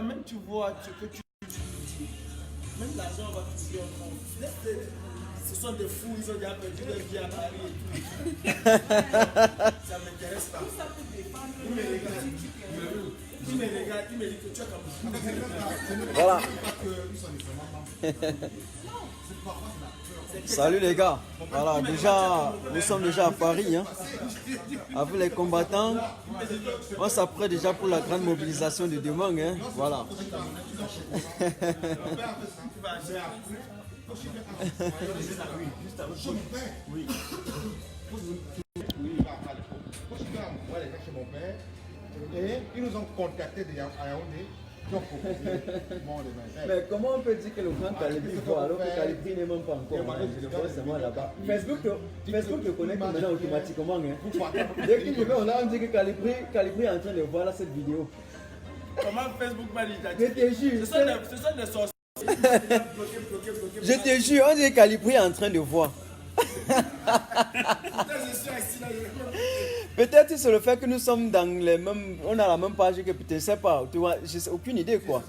même tu vois ce que tu dis. Même l'argent va te dire en France. Ce sont des fous, ils ont déjà perdu leur vie à Paris et tout. Ça ne m'intéresse pas. Il me regarde, il me dit que tu as comme Voilà. Salut les gars. Voilà, déjà, nous sommes déjà à Paris. Hein. Avec les combattants, on s'apprête déjà pour la grande mobilisation de demain. Hein. Voilà. Oui. Et ils nous ont contactés à Yaoundé. Mais comment on peut dire que le grand Calibri voit alors que Calibri n'est même pas encore? Je le vois seulement là-bas. Facebook le connecte maintenant automatiquement. Hein. Dès qu'il le met, on dit que Calibri est en train de voir là, cette vidéo. Comment Facebook m'a dit? Je te jure. Ce sont des sorciers. Je te jure, on dit que Calibri est en train de voir. Peut-être c'est le fait que nous sommes dans les mêmes, on a la même page que peut-être, je sais pas, tu vois, je sais aucune idée quoi.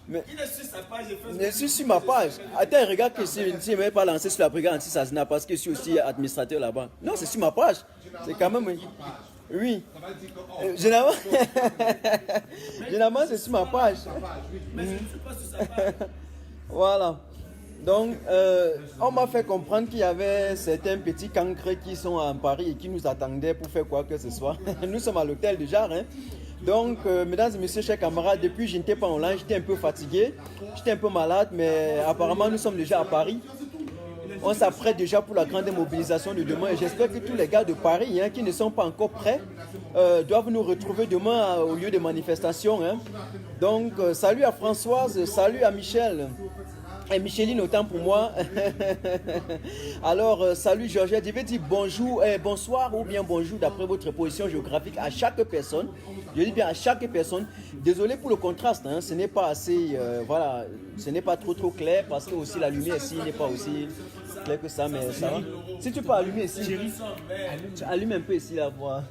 Mais il est sur sa page. je suis sur ma page. Attends, regarde que si je ne vais pas lancer sur la brigade anti-Sazina parce que je suis aussi administrateur là-bas. Non, c'est sur ma page. C'est quand même. Oui. Généralement, c'est sur ma page. Mais je ne suis pas sur sa page. Voilà. Donc, on m'a fait comprendre qu'il y avait certains petits cancres qui sont en Paris et qui nous attendaient pour faire quoi que ce soit. Nous sommes à l'hôtel déjà. Hein. Donc, mesdames et messieurs, chers camarades, depuis je n'étais pas en ligne, j'étais un peu fatigué, j'étais un peu malade, mais apparemment nous sommes déjà à Paris. On s'apprête déjà pour la grande mobilisation de demain et j'espère que tous les gars de Paris qui ne sont pas encore prêts doivent nous retrouver demain au lieu de manifestation. Hein. Donc, salut à Françoise, salut à Michel. Et Micheline, autant pour moi. Alors, salut Georgette. Je vais dire bonjour, bonsoir ou bien bonjour d'après votre position géographique à chaque personne. Je dis bien à chaque personne. Désolé pour le contraste, hein, ce n'est pas assez, voilà, ce n'est pas trop clair parce que aussi la lumière ici n'est pas aussi claire que ça, mais ça va. Si tu peux allumer ici, tu allumes un peu ici la voix.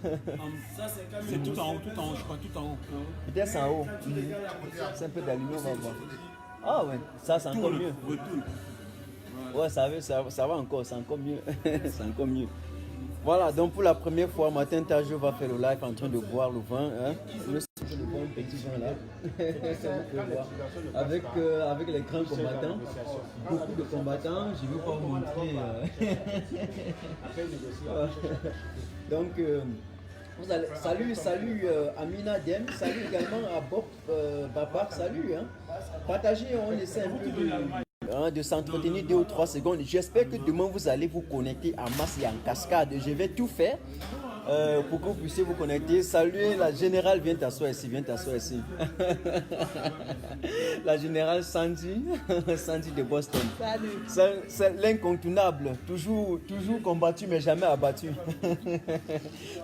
C'est tout en haut, je crois, tout en haut. Peut-être c'est en haut. C'est un peu d'allumer, on va voir. Ah ouais, ça c'est encore mieux. Ouais, ça va encore, c'est encore mieux. C'est encore mieux. Voilà, donc pour la première fois, Martin Tajo va faire le live en train de boire le vin. Hein. Le bon petit vin là. Avec les grands combattants. Beaucoup de combattants. Je ne vais pas vous montrer. Donc, salut Amina Dem, salut également à Bob Babar, salut. Hein. Partagez, on essaie un peu de s'entretenir 2 ou 3 secondes. J'espère que demain vous allez vous connecter en masse et en cascade. Je vais tout faire pour que vous puissiez vous connecter. Salut, la générale, viens t'asseoir ici, La générale Sandy, Sandy de Boston. Salut. C'est l'incontournable, toujours combattu mais jamais abattu.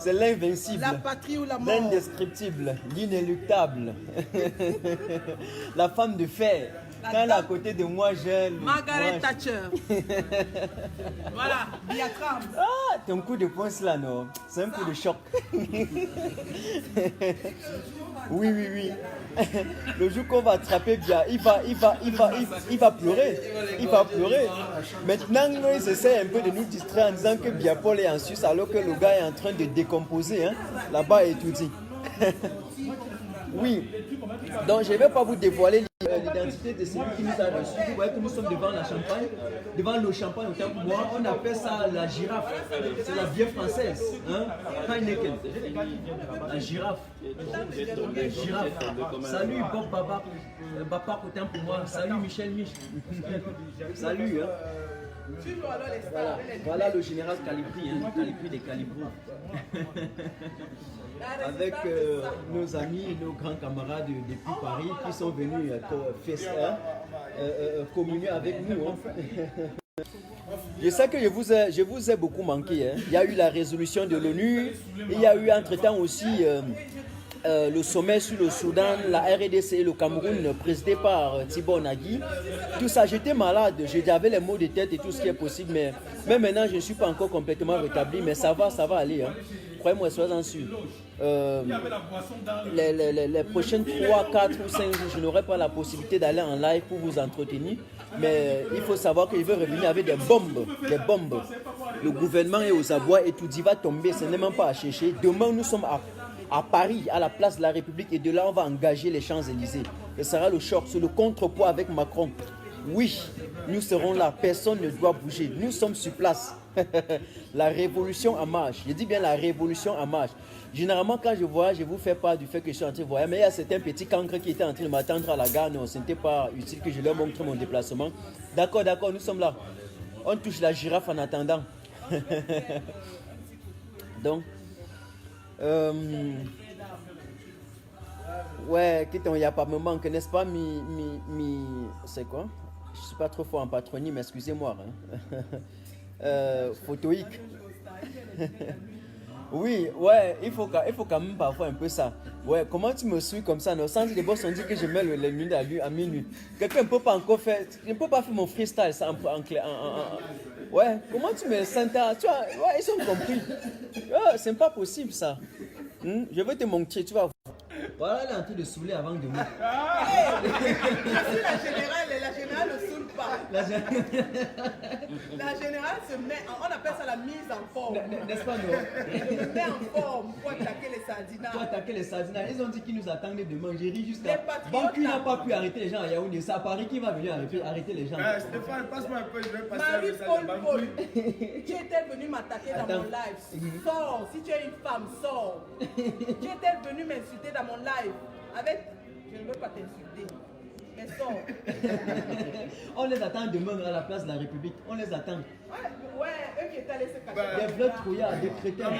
C'est l'invincible. La patrie ou la mort. L'indescriptible, l'inéluctable. La femme de fer. Quand elle est à côté de moi, j'aime. Margaret Thatcher. Voilà, Biakram. Ah, ton coup de poing là, non. C'est un coup de choc. Oui. Le jour qu'on va attraper Bia, il va pleurer. Il va pleurer. Maintenant, ils essaient un peu de nous distraire en disant que Bia Paul est en Suisse alors que le gars est en train de décomposer. Hein. Là-bas et tout dit. Oui. Donc, je ne vais pas vous dévoiler l'identité de celui qui nous a reçus. Vous voyez que nous sommes devant la champagne, devant le champagne, autant pour moi. On appelle ça la girafe. C'est la bière française. Hein? Heineken. La girafe. La girafe. Salut Bob Baba. Baba, autant pour moi. Salut Michel Mich. Salut. Hein? Voilà le général Calibri, hein? Calibri des Calibrons. Avec nos amis et nos grands camarades depuis Paris qui sont venus communier avec nous. Hein. Je sais que je vous ai beaucoup manqué. Hein. Il y a eu la résolution de l'ONU, il y a eu entre-temps aussi le sommet sur le Soudan, la RDC et le Cameroun présidé par Thibon Nagui. Tout ça, j'étais malade, j'avais les maux de tête et tout ce qui est possible, mais même maintenant je ne suis pas encore complètement rétabli, mais ça va aller. Hein. croyez-moi, soyez-en sûr. Il y avait la boisson dans le... Les prochaines 3, 4 ou 5 jours, je n'aurai pas la possibilité d'aller en live pour vous entretenir. Mais il faut savoir qu'il veut revenir avec des bombes. Des bombes. Le gouvernement est aux abois et tout dit va tomber, ce n'est même pas à chercher. Demain, nous sommes à Paris, à la place de la République, et de là, on va engager les Champs-Élysées. Ce sera le choc, c'est le contrepoids avec Macron. Oui, nous serons là, personne ne doit bouger. Nous sommes sur place. La révolution en marche. Je dis bien la révolution en marche. Généralement, quand je voyage, je vous fais part du fait que je suis en train de voyager. Mais il y a certains petits cancres qui étaient en train de m'attendre à la gare. Non, ce n'était pas utile que je leur montre mon déplacement. D'accord, nous sommes là. On touche la girafe en attendant. Donc, ouais, il n'y a pas me manque, n'est-ce pas, c'est quoi? Je ne suis pas trop fort en patronyme, excusez-moi. Hein. Photoïque. Oui, ouais, il faut quand même parfois un peu ça. Ouais, comment tu me suis comme ça? Au centre de boss, on dit que je mets les minutes à minuit. Quelqu'un ne peut pas encore faire, je ne peux pas faire mon freestyle ça ouais, comment tu me sens? Tu vois, ouais, ils ont compris. Oh, c'est pas possible ça. Je vais te montrer, tu vas voir. Voilà, elle est en train de saouler avant de moi. Je suis la générale ne saoule pas. La générale se met, on appelle ça la mise en forme. N'est-ce pas, non? Je me mets en forme pour attaquer les sardinats. Pour attaquer les sardinats. Ils ont dit qu'ils nous attendaient demain. J'ai ri jusqu'à... Les patriotes, Banque n'a pas pu arrêter les gens à Yaoundé. C'est à Paris qui va venir arrêter les gens. Stéphane, passe-moi un peu, je vais passer un message à Marie-Paul, Bangui. tu étais venu m'attaquer dans mon live. Sors, si tu es une femme, sors. Tu étais venu m'insulter dans mon live. Avec, je ne veux pas t'insulter, mais sors. On les attend demain à la place de la République. On les attend. Ouais, eux qui étaient allés se cacher. Des vrais trouillards, des crétins.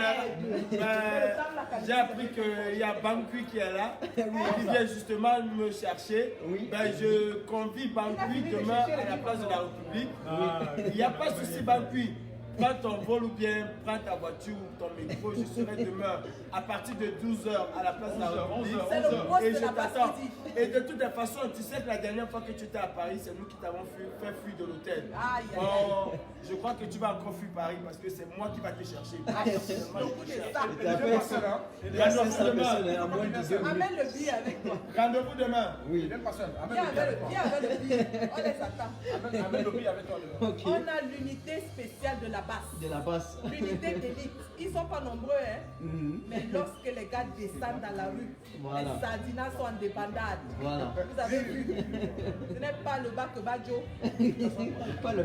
J'ai appris qu'il y a Bangui qui est là, qui vient justement me chercher. Oui. Ben, je convie Bangui demain à la place de la République. Il n'y a pas de souci, Bangui. Prends ton vol ou bien prends ta voiture ou ton micro, je serai demain à partir de 12h à la place de la République. C'est le poste Et de je la t'attends. Bastille. Et de toutes les façons, tu sais que la dernière fois que tu étais à Paris, c'est nous qui t'avons fait fuir de l'hôtel. Aïe, aïe, Bon, je crois que tu vas encore fuir Paris parce que c'est moi qui va te chercher. Beaucoup de ça. Rendez-vous demain. Amène le billet avec toi. Rendez-vous demain. Oui. Viens avec le billet. On les attend. Amène le billet avec toi. Ok. On a l'unité spéciale de la basse. De la basse. L'unité d'élite. Ils ne sont pas nombreux, hein. Mais lorsque les gars descendent dans la rue, Voilà. les sardinats sont en débandade. Voilà. Vous avez vu. Ce n'est pas le bac Badjo. Pas le...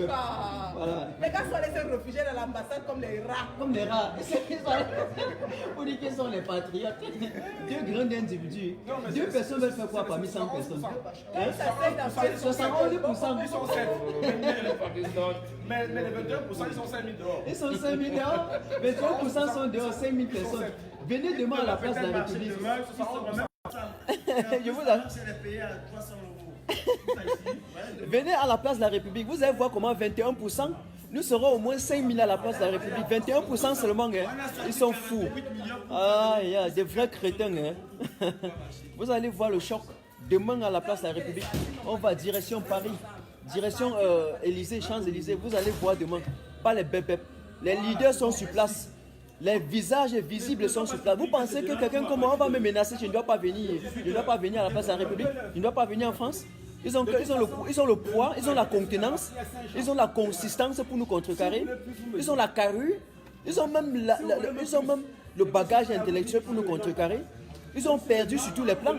Ah. Voilà. Les gars sont allés se réfugier dans l'ambassade comme les rats. Comme des rats. Pour dire qu'ils sont les patriotes. Deux grands individus. Deux personnes veulent faire quoi parmi 100 personnes? Quand ils s'asseyent dans 71%. Ils sont 7. Mais les 22%, ils sont 5000 dehors. Ils sont 5 000 dehors. 23% sont dehors, 5 000 personnes. Venez demain à la place de la République. Je vous assure. C'est les payer à 300 €. Venez à la place de la République. Vous allez voir comment 21%, nous serons au moins 5 000 à la place de la République. 21% seulement, hein. Ils sont fous. Ah, il y a des vrais crétins. Hein. Vous allez voir le choc. Demain à la place de la République, on va direction Paris, direction Élysée, Champs-Élysées. Vous allez voir demain. Pas les bébés. Les leaders sont sur place. Les visages visibles sont sur place. Vous pensez que quelqu'un comme moi, on va me menacer, je ne dois pas venir. Je ne dois pas venir à la place de la République. Je ne dois pas venir en France. Ils ont le poids, ils ont la contenance, ils ont la consistance pour nous contrecarrer. Ils ont la carrure, ils ont même le bagage intellectuel pour nous contrecarrer. Ils ont perdu sur tous les plans.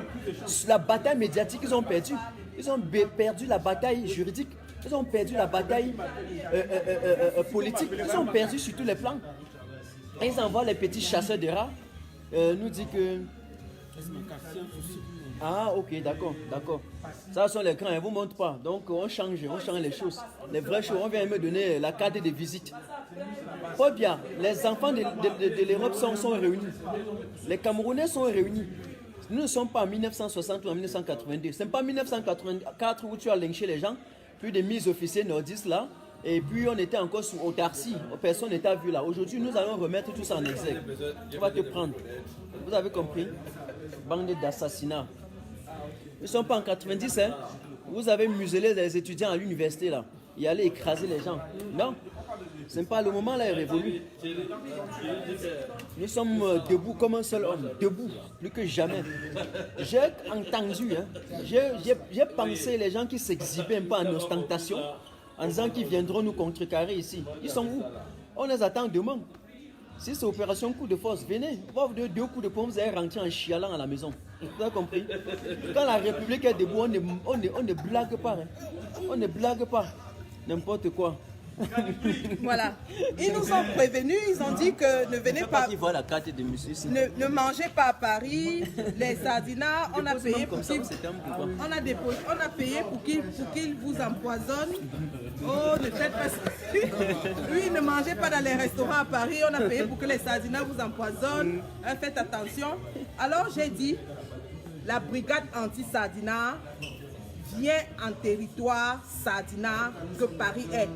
La bataille médiatique, ils ont perdu. Ils ont perdu la bataille juridique. Ils ont perdu la bataille politique. Ils ont perdu sur tous les plans. Et ils envoient les petits chasseurs de rats. Nous dit que... Ah, ok, d'accord, d'accord. Ça sont les grands, ils ne vous montrent pas. Donc on change les choses. Les vraies choses, on vient me donner la carte de visite. Pas bien, les enfants de l'Europe sont réunis. Les Camerounais sont réunis. Nous ne sommes pas en 1960 ou en 1982. Ce n'est pas en 1984 où tu as lynché les gens, puis des mises officiers nordistes là. Et puis on était encore sous autarcie, personne n'était vu là. Aujourd'hui, nous allons remettre tout ça en exergue. Tu vas te prendre. Vous avez compris? Bande d'assassinats. Nous ne sommes pas en 90, hein. Vous avez muselé les étudiants à l'université là. Et aller écraser les gens. Non. C'est pas le moment là est révolu. Nous sommes debout comme un seul homme, debout, plus que jamais. J'ai entendu, hein, j'ai pensé les gens qui s'exhibaient un peu en ostentation, en disant qu'ils viendront nous contrecarrer ici. Ils sont où? On les attend demain. Si c'est opération coup de force, venez. On va vous donner 2 coups de poing, vous allez rentrer en chialant à la maison. Vous avez compris? Quand la République est debout, on ne blague pas. Hein. On ne blague pas. N'importe quoi. Voilà. Ils nous ont prévenus, ils ont dit que ne venez pas. Voient la carte de monsieur. Ne mangez pas à Paris. Les sardinats, on a payé pour qu'ils on a payé pour qu'ils vous empoisonnent. Oh, ne faites pas ça. Oui, ne mangez pas dans les restaurants à Paris. On a payé pour que les sardinats vous empoisonnent. Faites attention. Alors j'ai dit, la brigade anti-sardinat vient en territoire sardinat que Paris est.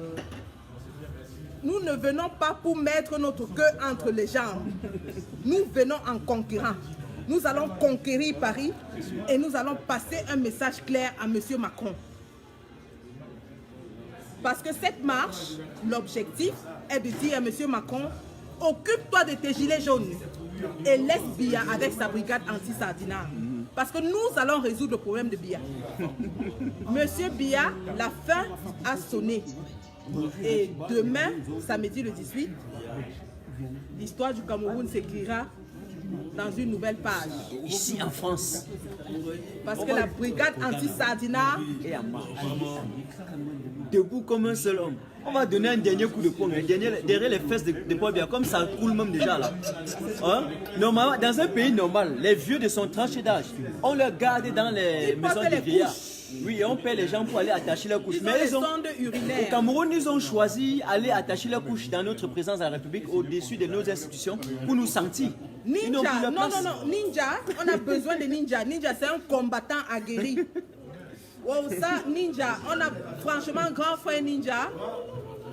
Nous ne venons pas pour mettre notre queue entre les jambes. Nous venons en conquérant. Nous allons conquérir Paris et nous allons passer un message clair à M. Macron. Parce que cette marche, l'objectif est de dire à M. Macron, occupe-toi de tes gilets jaunes et laisse Biya avec sa brigade anti-sardinat. Parce que nous allons résoudre le problème de Biya. Monsieur Biya, la fin a sonné. Et demain, samedi le 18, l'histoire du Cameroun s'écrira dans une nouvelle page. Ici en France. Parce que la brigade anti-sardinat est en marche. Debout comme un seul homme. On va donner un dernier coup de poing, derrière les fesses de Paul Biya, comme ça coule même déjà là. Hein? Normalement, dans un pays normal, les vieux de son tranche d'âge, on les garde dans les maisons de vieillards. Oui, on paie les gens pour aller attacher leurs couches. Mais au Cameroun, ils ont choisi d'aller attacher leurs couches dans notre présence à la République, au-dessus de nos institutions, pour nous sentir. Ninja, non, Ninja, on a besoin de Ninja. Ninja, c'est un combattant aguerri. Oh, ça, Ninja, on a franchement grand frère Ninja.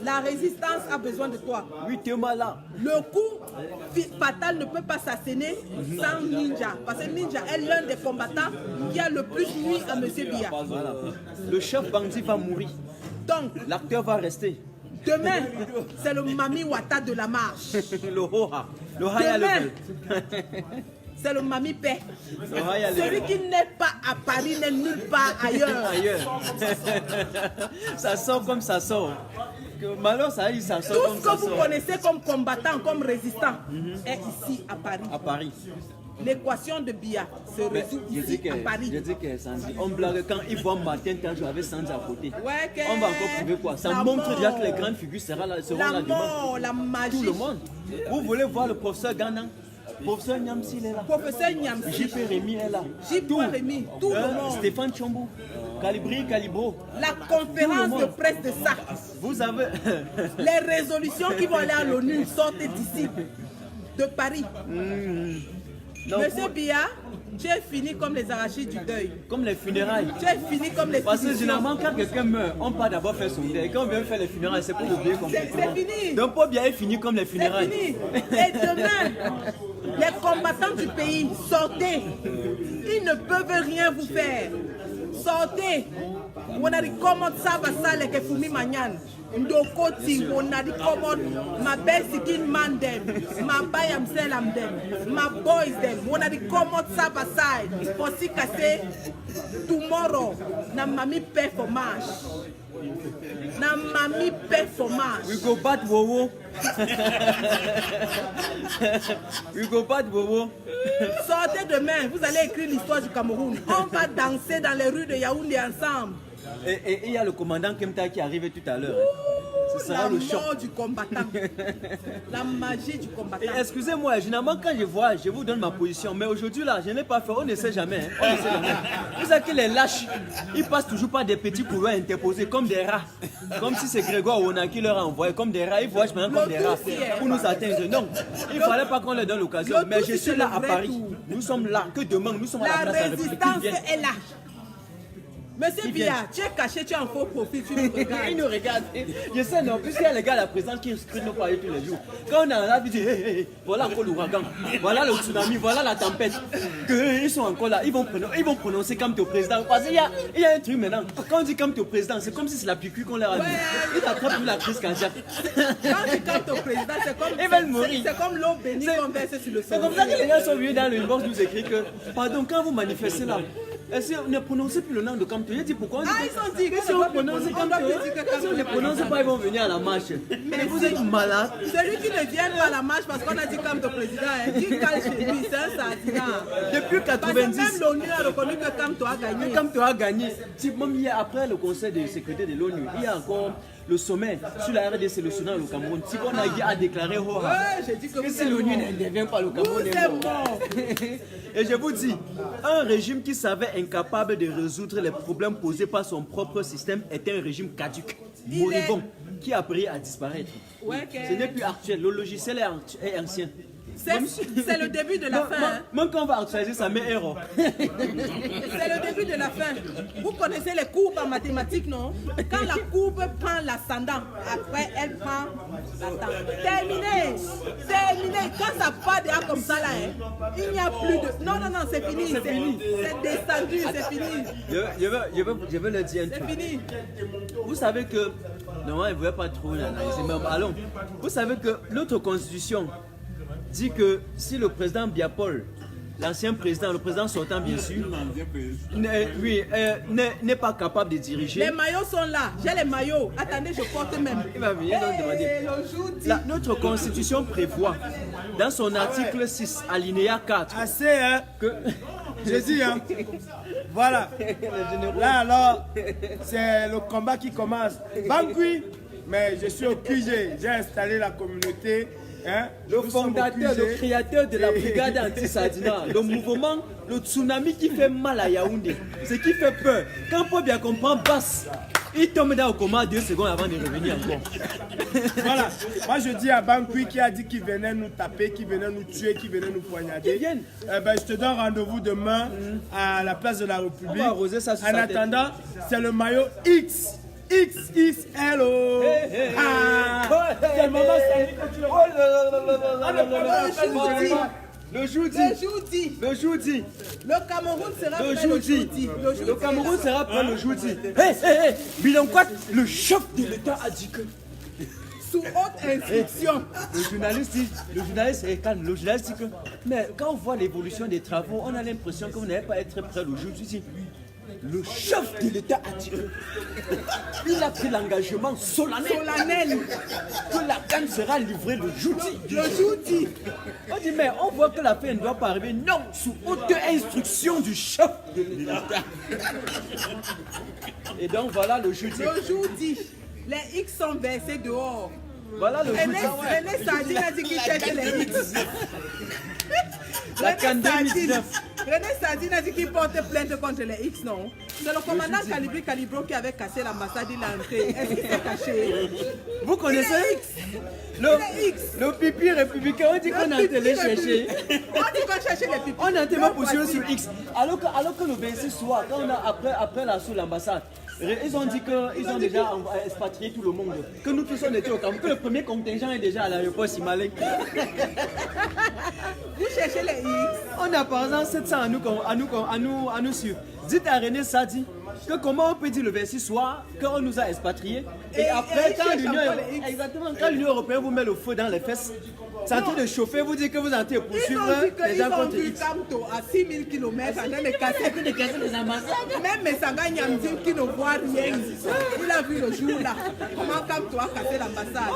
La résistance a besoin de toi. Oui, tu es malin. Le coup fatal ne peut pas s'asséner sans Ninja. Parce que Ninja est l'un des combattants qui a le plus nui à M. Biya. Voilà. Le chef bandit va mourir. Donc, l'acteur va rester. Demain, c'est le Mami Wata de la marche. Le Hoha. Le Haya Demain, c'est le Mami Paix. Celui qui n'est pas à Paris n'est nulle part ailleurs. Ça sort comme ça sort. Malheur, ça sort tout comme ce ça que vous connaissez comme combattant, comme résistant, est ici à Paris. À Paris. L'équation de Biya se résout ici à Paris. Je dis que Sandy, on blague quand ils voient Martin Tanjo avec Sandy à côté. Ouais, on va encore prouver quoi? Ça montre déjà que les grandes figures seront là demain. La magie. Tout le monde. Vous voulez voir le professeur Gana? Professeur Nyamsi est là. Professeur Nyamsi. JP Rémi est là. JP Rémi, tout le monde. Stéphane Chombo. Calibri, Calibro. La conférence de presse de SAC. Vous avez. Les résolutions qui vont aller à l'ONU sortent d'ici, de Paris. Monsieur Biya, tu es fini comme les arrachés du deuil. Comme les funérailles. Tu es fini comme les Parce que généralement, quand quelqu'un meurt, on part d'abord faire son deuil. Quand on vient faire les funérailles, c'est pour oublier complètement. C'est fini. Donc, Paul Biya est fini comme les funérailles. C'est fini. Et demain, les combattants du pays, sortez. Ils ne peuvent rien vous faire. Sortez. On a dit comment ça va ça les Kefumi Manyan. Ndokoti, on a dit comment ma belle sikin man them, ma bayam selam them, ma boys them. On a dit comment ça va ça. Pour si casser tomorrow, na mami performance. Na mami performance. We go bat Wowo. We go bat Wowo. Sortez demain, vous allez écrire l'histoire du Cameroun. On va danser dans les rues de Yaoundé ensemble. Et il y a le commandant Kemta qui arrive tout à l'heure. Ce sera le choc. La mort du combattant. La magie du combattant. Excusez-moi, généralement quand je vois, je vous donne ma position. Mais aujourd'hui là, je n'ai pas fait, on ne sait jamais. On ne sait jamais. Vous savez que les lâches, ils passent toujours par des petits couloirs interposés comme des rats. Comme si c'est Grégoire Ona qui leur a envoyé comme des rats. Ils voyagent maintenant comme des rats pour nous atteindre. Non, il ne fallait pas qu'on leur donne l'occasion. Mais je suis là à Paris. Nous sommes là, que demain, nous sommes à la place de la République. La résistance est là. Monsieur Bia, tu es caché, tu es en faux profil, tu nous regardes. Il nous regarde. Je sais, non, puisqu'il y a les gars, la présidente qui scrutent nos paris tous les jours. Quand on est là, on dit, voilà encore l'ouragan, voilà le tsunami, voilà la tempête. Ils sont encore là, ils vont prononcer comme tu es président. Parce qu'il y a un truc maintenant. Quand on dit comme tu es président, c'est comme si c'est la piqûre qu'on leur a dit. Ils t'attrapent pour la crise cardiaque. Quand tu captes au président, c'est comme l'eau bénie qu'on verse sur le sol. C'est comme ça que les gars sont venus dans le inbox nous écrire que, pardon, quand vous manifestez là, ne prononcez plus le nom de Kamto. Il dit pourquoi? Ah, ils ont dit que si on prononce Kamto, si on ne prononce pas, ils vont venir à la marche. Mais vous êtes malade. Celui qui ne vient pas à la marche parce qu'on a dit Kamto président, qui cale chez lui, c'est un sardinat. Depuis 90. Même l'ONU a reconnu que Kamto a gagné. Kamto a gagné. Même hier, après le conseil de sécurité de l'ONU, il y a encore le sommet sur la RDC, le Soudan et le Cameroun. Si on a déclaré que si l'ONU n'intervient pas, le Cameroun est mort. Et je vous dis, un régime qui savait incapable de résoudre les problèmes posés par son propre système est un régime caduque, moribond, qui a pris à disparaître. Ce n'est plus actuel, le logiciel est ancien. C'est le début de la fin. Même quand on va actualiser, ça met erreur. C'est le début de la fin. Vous connaissez les courbes en mathématiques, non? Quand la courbe prend l'ascendant, après elle prend l'ascendant. Terminé. Quand ça part déjà comme ça, là, il n'y a plus de... Non, c'est fini. C'est fini. C'est descendu, c'est fini. Je veux le dire un truc. C'est fini. Vous savez que... Non, il ne voulait pas trop l'analyser, mais allons. Vous savez que notre constitution dit que si le président Biapol, l'ancien président, le président sortant bien sûr, n'est pas capable de diriger. Les maillots sont là, j'ai les maillots. Attendez, je porte même. Il va venir donc demander. Notre constitution prévoit, dans son article 6, alinéa 4, assez, hein, que j'ai dit, hein. Voilà. Là alors, c'est le combat qui commence. Bangui, mais je suis au QG, j'ai installé la communauté. Hein? Le fondateur, le créateur de la brigade anti-Sardina, le mouvement, le tsunami qui fait mal à Yaoundé, ce qui fait peur. Quand Paul bien comprend, basse, il tombe dans le coma 2 secondes avant de revenir encore. Voilà, moi je dis à Bangui qui a dit qu'il venait nous taper, qu'il venait nous tuer, qu'il venait nous poignarder. Je te donne rendez-vous demain à la place de la République. On va arroser ça sur en attendant, c'est le maillot X. XXLO. C'est le moment le jeudi. Le Cameroun sera prêt le jeudi. Le Cameroun sera prêt le jeudi. Bilan quoi? Le chef de l'État a dit que sous haute instruction. Le journaliste est calme. Le journaliste dit que mais quand on voit l'évolution des travaux, on a l'impression que vous n'allez pas être prêt le jeudi. Le chef de l'État a dit qu'il a pris l'engagement solennel que la canne sera livrée le jeudi. On dit mais on voit que la paix ne doit pas arriver. Non, sous haute instruction du chef de l'État. Et donc voilà le jeudi. Le jeudi, les X sont versés dehors. Voilà le jeudi. René Sardine a dit qu'il cherche les X. La canne 2019. René Sardine a dit qu'il porte plainte contre les X, non? C'est le commandant Calibro qui avait cassé l'ambassade, il a entré. Est-ce qu'il s'est caché? Vous connaissez le pipi républicain, on dit qu'on a télé chercher. On dit qu'on cherchait les pipis. On a tellement poursuivi sur X. Alors que le 26 soir, quand on a après l'assaut de l'ambassade, ils ont dit qu'ils ont déjà expatrié tout le monde. Que nous tous on était au Cameroun. Que le premier contingent est déjà à l'aéroport Simalek. Vous cherchez les X. On a par exemple 700 à nous suivre. Dites à René Sadi que comment on peut dire le 26 soir qu'on nous a expatriés et après quand l'Union européenne vous met le feu dans les fesses, c'est en train de chauffer, vous dites que vous entrez poursuivre les gens contre X. Ils ont vu Kamto à 6000 km en train de casser les ambassades. Même Messanga Nyamdine qui ne voit rien, il a vu le jour là comment Kamto a cassé l'ambassade.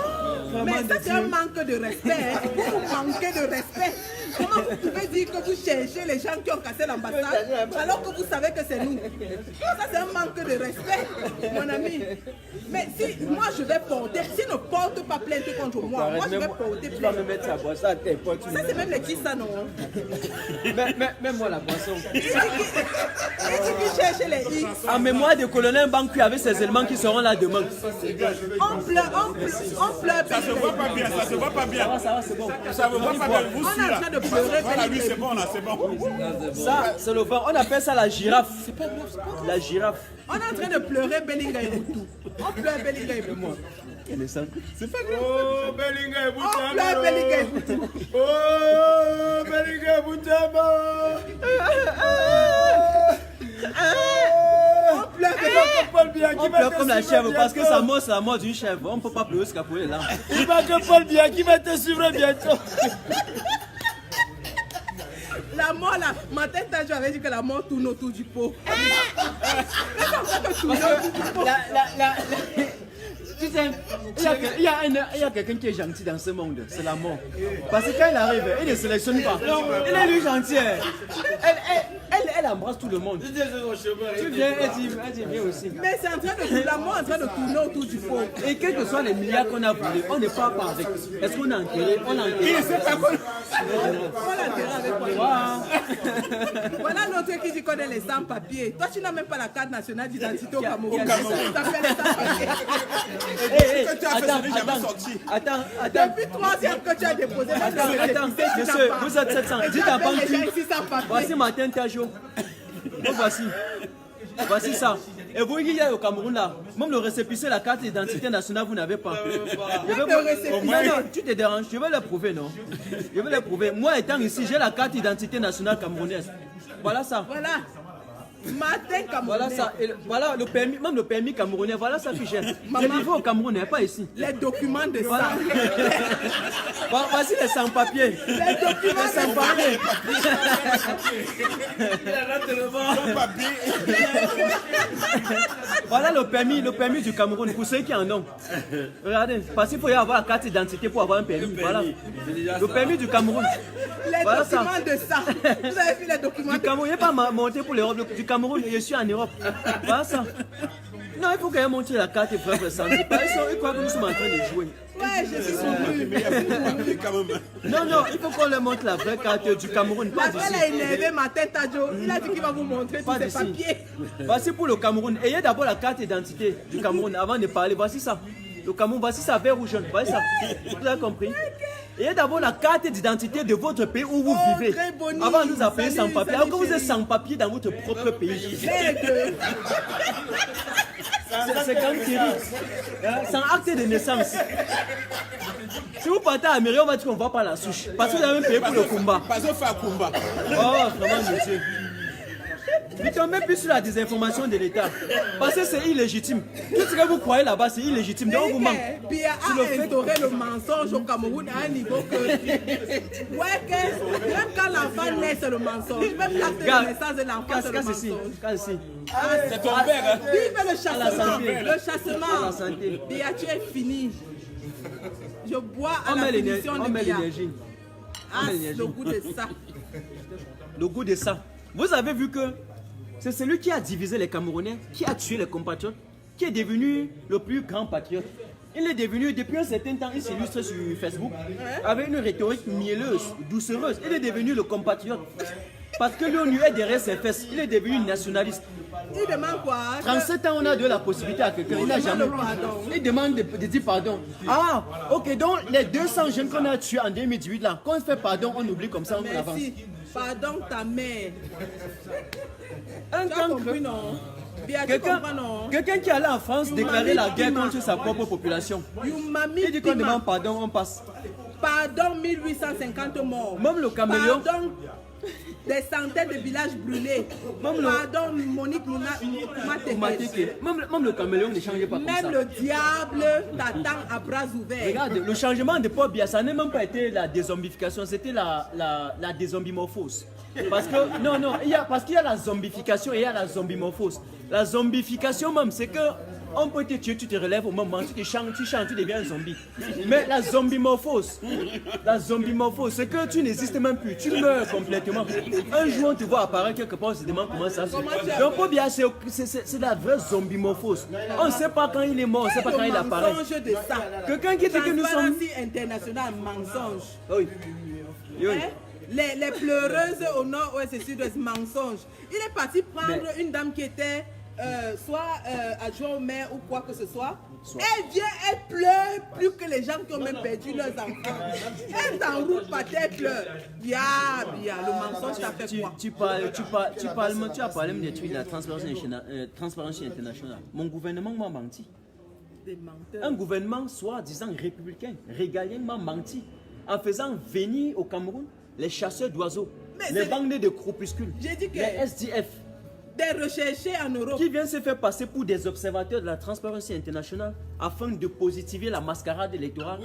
Mais ça c'est un manque de respect, vous manquez de respect. Comment vous pouvez dire que vous cherchez les gens qui ont cassé l'ambassade alors que vous savez que c'est nous? Ça c'est un manque de respect, mon ami. Mais si moi je vais porter, s'il ne porte pas plainte contre moi, moi je vais porter plainte. Ça c'est même les qui ça non? Même moi la boisson. Il dit qu'il chercher les X. En mémoire du colonel Banqui avec ces éléments qui seront là demain. On pleure. Ça se voit pas bien, ça se voit pas bien. Ça va, c'est bon. Ça ne voit pas bien. Vous On est en train de pleurer. voilà, lui, c'est bon, là, c'est bon. Ça, c'est le vent. On appelle ça la girafe. La girafe. On est en train de pleurer Bellinga et Boutou. On pleure Bellinga et Boutou. C'est pas grave. Oh, Bellinga et On pleure Bellinga et Boutou. Oh, Bellinga et Boutama. On pleure Paul Bianchi On pleure comme la chèvre parce que sa mort, c'est la mort d'une chèvre. On ne peut pas pleurer jusqu'à pour les larmes. Il va que Paul Bianchi va te suivre bientôt. La mort là, ma tête avait dit que la mort tourne autour du pot. Tu sais, il y a quelqu'un qui est gentil dans ce monde, c'est la mort. Parce que quand il arrive, il ne sélectionne pas. Il est lui gentil. Elle embrasse tout le monde. Tu viens, elle dit viens aussi. Mais c'est en train de la mort en train de tourner autour du pot. Et quels que soient les milliards qu'on a volés, on ne part pas avec. Est-ce qu'on a enterré? On a enterré. Il ne sait pas quoi. On l'a enterré avec moi. Voilà l'autre qui dit qu'on est les sans-papiers. Toi, tu n'as même pas la carte nationale d'identité au Cameroun. Tu t'appelles les sans-papiers. Attends. Depuis 3 ans que tu as déposé, Attends, monsieur, vous êtes 700. Dites à Banqui. Voici Martin Tajo. Voici ça. Et vous, il y a au Cameroun là, même le récépissé, la carte d'identité nationale, vous n'avez pas. Non, tu te déranges, je vais le prouver, non? Je vais le prouver. Moi étant ici, j'ai la carte d'identité nationale camerounaise. Voilà ça. Voilà. Matin Camerounais. Voilà ça. Et voilà le permis, même le permis camerounais, voilà ça que j'ai. J'ai livré au Cameroun, pas ici. Les documents de Voilà. ça. Voici les sans-papiers. Les documents sans-papiers. Voilà le permis du Cameroun pour ceux qui en ont. Regardez, parce qu'il faut y avoir la carte d'identité pour avoir un permis. Voilà. Le permis du Cameroun. Les Voilà documents ça. de ça. Vous avez vu les documents Du Cameroun, il n'est pas monté pour l'Europe. Du Cameroun, je suis en Europe. Voilà ça. Non, il faut quand même montrer la carte et faire ça. Ils croient que nous sommes en train de jouer. Ouais, je suis convenu. Non, il faut qu'on leur montre la vraie carte du Cameroun, pas d'ici. Elle a énervé Martin Tajo. Il a dit qu'il va vous montrer tous Pas ses d'ici. papiers. Voici pour le Cameroun. Ayez d'abord la carte d'identité du Cameroun avant de parler. Voici ça. Le Cameroun, voici ça, vert ou jaune. Voici ça. Vous avez compris? Ayez d'abord la carte d'identité de votre pays où vous vivez. très boni. Avant de nous appeler sans Salut, papier. salut, Alors que vous êtes chérie. sans papier dans votre propre pays. Merde. C'est quand terrible. Sans acte de naissance. Si vous partez à Amérique, on va dire qu'on ne va pas la souche. Parce que vous avez même payé pour le combat. Pas de faire combat. Oh, vraiment, monsieur. Ne tombez plus sur la désinformation de l'État. Parce que c'est illégitime. Tout ce que vous croyez là-bas, c'est illégitime. Donc, on vous manque. Bia a instauré le mensonge au Cameroun à un niveau que. Ouais, que même quand l'enfant naît, c'est le mensonge. Même l'acte de naissance de l'enfant, c'est le Casse ici. mensonge. Casse ici. C'est ton père, hein? Vive le chassement. À la santé. Le chassement. À la santé. Bia, tu es fini. Je bois à On la met finition de Bia. l'énergie. Ah, le goût de ça. Le goût de ça. Vous avez vu que c'est celui qui a divisé les Camerounais, qui a tué les compatriotes, qui est devenu le plus grand patriote. Il est devenu, depuis un certain temps, il s'illustre sur Facebook, avec une rhétorique mielleuse, doucereuse. Il est devenu le compatriote. Parce que l'ONU est derrière ses fesses. Il est devenu nationaliste. Il demande quoi? 37 ans, on a donné la possibilité à quelqu'un. Il n'a jamais. Il demande de dire pardon. Ah, ok, donc les 200 jeunes qu'on a tués en 2018, là, quand on fait pardon, on oublie comme ça, on avance. Merci. Pardon ta mère. Un Tu as cancre. compris, non? Bia, tu comprends, non? Quelqu'un qui allait en France déclarer la guerre contre sa propre population. Youmami Il dit qu'on Pima. demande pardon, on passe. Pardon 1850 morts. Même le caméléon. Pardon des centaines de villages brûlés. Même le- Pardon Monique Matekes. Même le caméléon ne changeait pas comme ça. Même le diable t'attend à bras ouverts. Regarde, le changement de Paul Biya, ça n'a même pas été la dézombification, c'était la dézombimorphose. Parce que, parce qu'il y a la zombification et il y a la zombimorphose. La zombification même, c'est que on peut te tuer, tu te relèves au moment, tu chantes, tu deviens un zombie. Mais la zombimorphose, c'est que tu n'existes même plus, tu meurs complètement. Un jour, on te voit apparaître quelque part, on se demande comment ça se fait. Donc, Paul Biya, c'est la vraie zombimorphose. On ne sait pas quand il est mort, on ne sait pas quand il apparaît. Le mensonge de ça. Quelqu'un qui dit que nous sommes. Transparency internationale, mensonge. Oui. Oui. Hein? les pleureuses au nord, ouais, c'est sûr, des mensonges. Il est parti prendre une dame qui était soit adjoint au maire ou quoi que ce soit. Elle vient, elle pleure plus que les gens qui ont même perdu leurs enfants. Elle t'enroule par terre, elle pleure. Bien, le mensonge, ça fait quoi? Tu as parlé des trucs de la transparence internationale. Mon gouvernement m'a menti. Des menteurs. Un gouvernement soi-disant républicain, régalien m'a menti en faisant venir au Cameroun les chasseurs d'oiseaux, les bandes de groupuscules, les SDF. Des recherchés en Europe. Qui viennent se faire passer pour des observateurs de la transparence internationale afin de positiver la mascarade électorale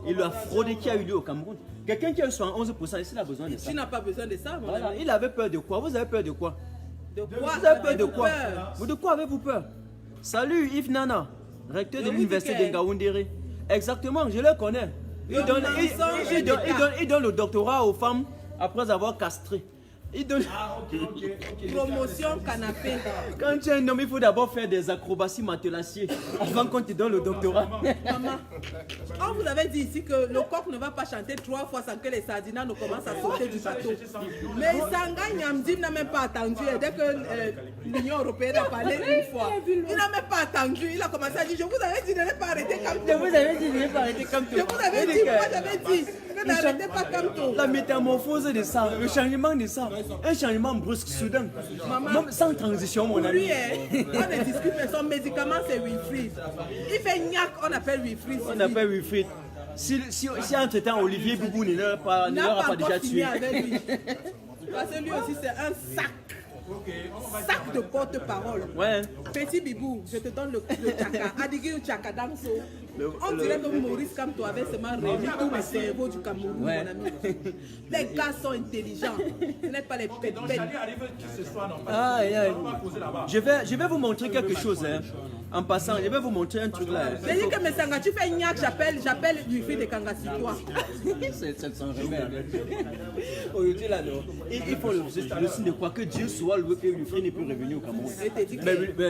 et la fraude qui a eu lieu au Cameroun. Quelqu'un qui a eu 11%, il a besoin de ça. Tu n'as pas besoin de ça, mon ami. Il avait peur de quoi? Vous avez peur de quoi? De quoi? Vous avez peur de quoi? De quoi avez-vous peur? Salut Yves Nana, recteur de l'université de Ngaoundéré. Exactement, je le connais. Il donne le doctorat aux femmes après avoir castré. Promotion canapé. Quand tu es un homme, il faut d'abord faire des acrobaties matelassiers avant qu'on te donne le doctorat. Maman, on vous avait dit ici que le coq ne va pas chanter 3 fois sans que les sardinas ne commencent à sauter du bateau. Mais Sanga Nyamdim n'a même pas attendu. Dès que l'Union européenne a parlé une fois, il n'a même pas attendu. Il a commencé à dire, je vous avais dit de ne pas arrêter comme tout. Je vous avais dit de ne pas arrêter comme tout. Je vous avais dit, moi j'avais dit. N'arrêtez pas comme tout. La métamorphose de ça, le changement de ça, un changement brusque, soudain, même sans transition, mon ami. Lui, on ne discute, mais son médicament c'est Wilfried. Il fait gnac, on appelle Wilfried. On appelle Wilfried. Si entre-temps Olivier Boubou ne l'aura pas déjà tué. Avec lui. Parce que lui aussi c'est un sac. Sac de porte-parole. Ouais. Petit Bibou, je te donne le tchaka. Adigui ou tchaka danso. On dirait que Maurice Kamto avait seulement réuni tous les cerveaux du Cameroun, mon ami. Les gars sont intelligents. Ce n'est pas les pètes. Je vais vous montrer quelque chose. Hein. En passant, je vais vous montrer un truc là. J'ai dit que Messanga, tu fais gnac, j'appelle du fil de Kangasitois. C'est son remède. Aujourd'hui là, non. Il faut le signe de quoi que Dieu soit loué que Wilfried n'est plus revenu au Cameroun.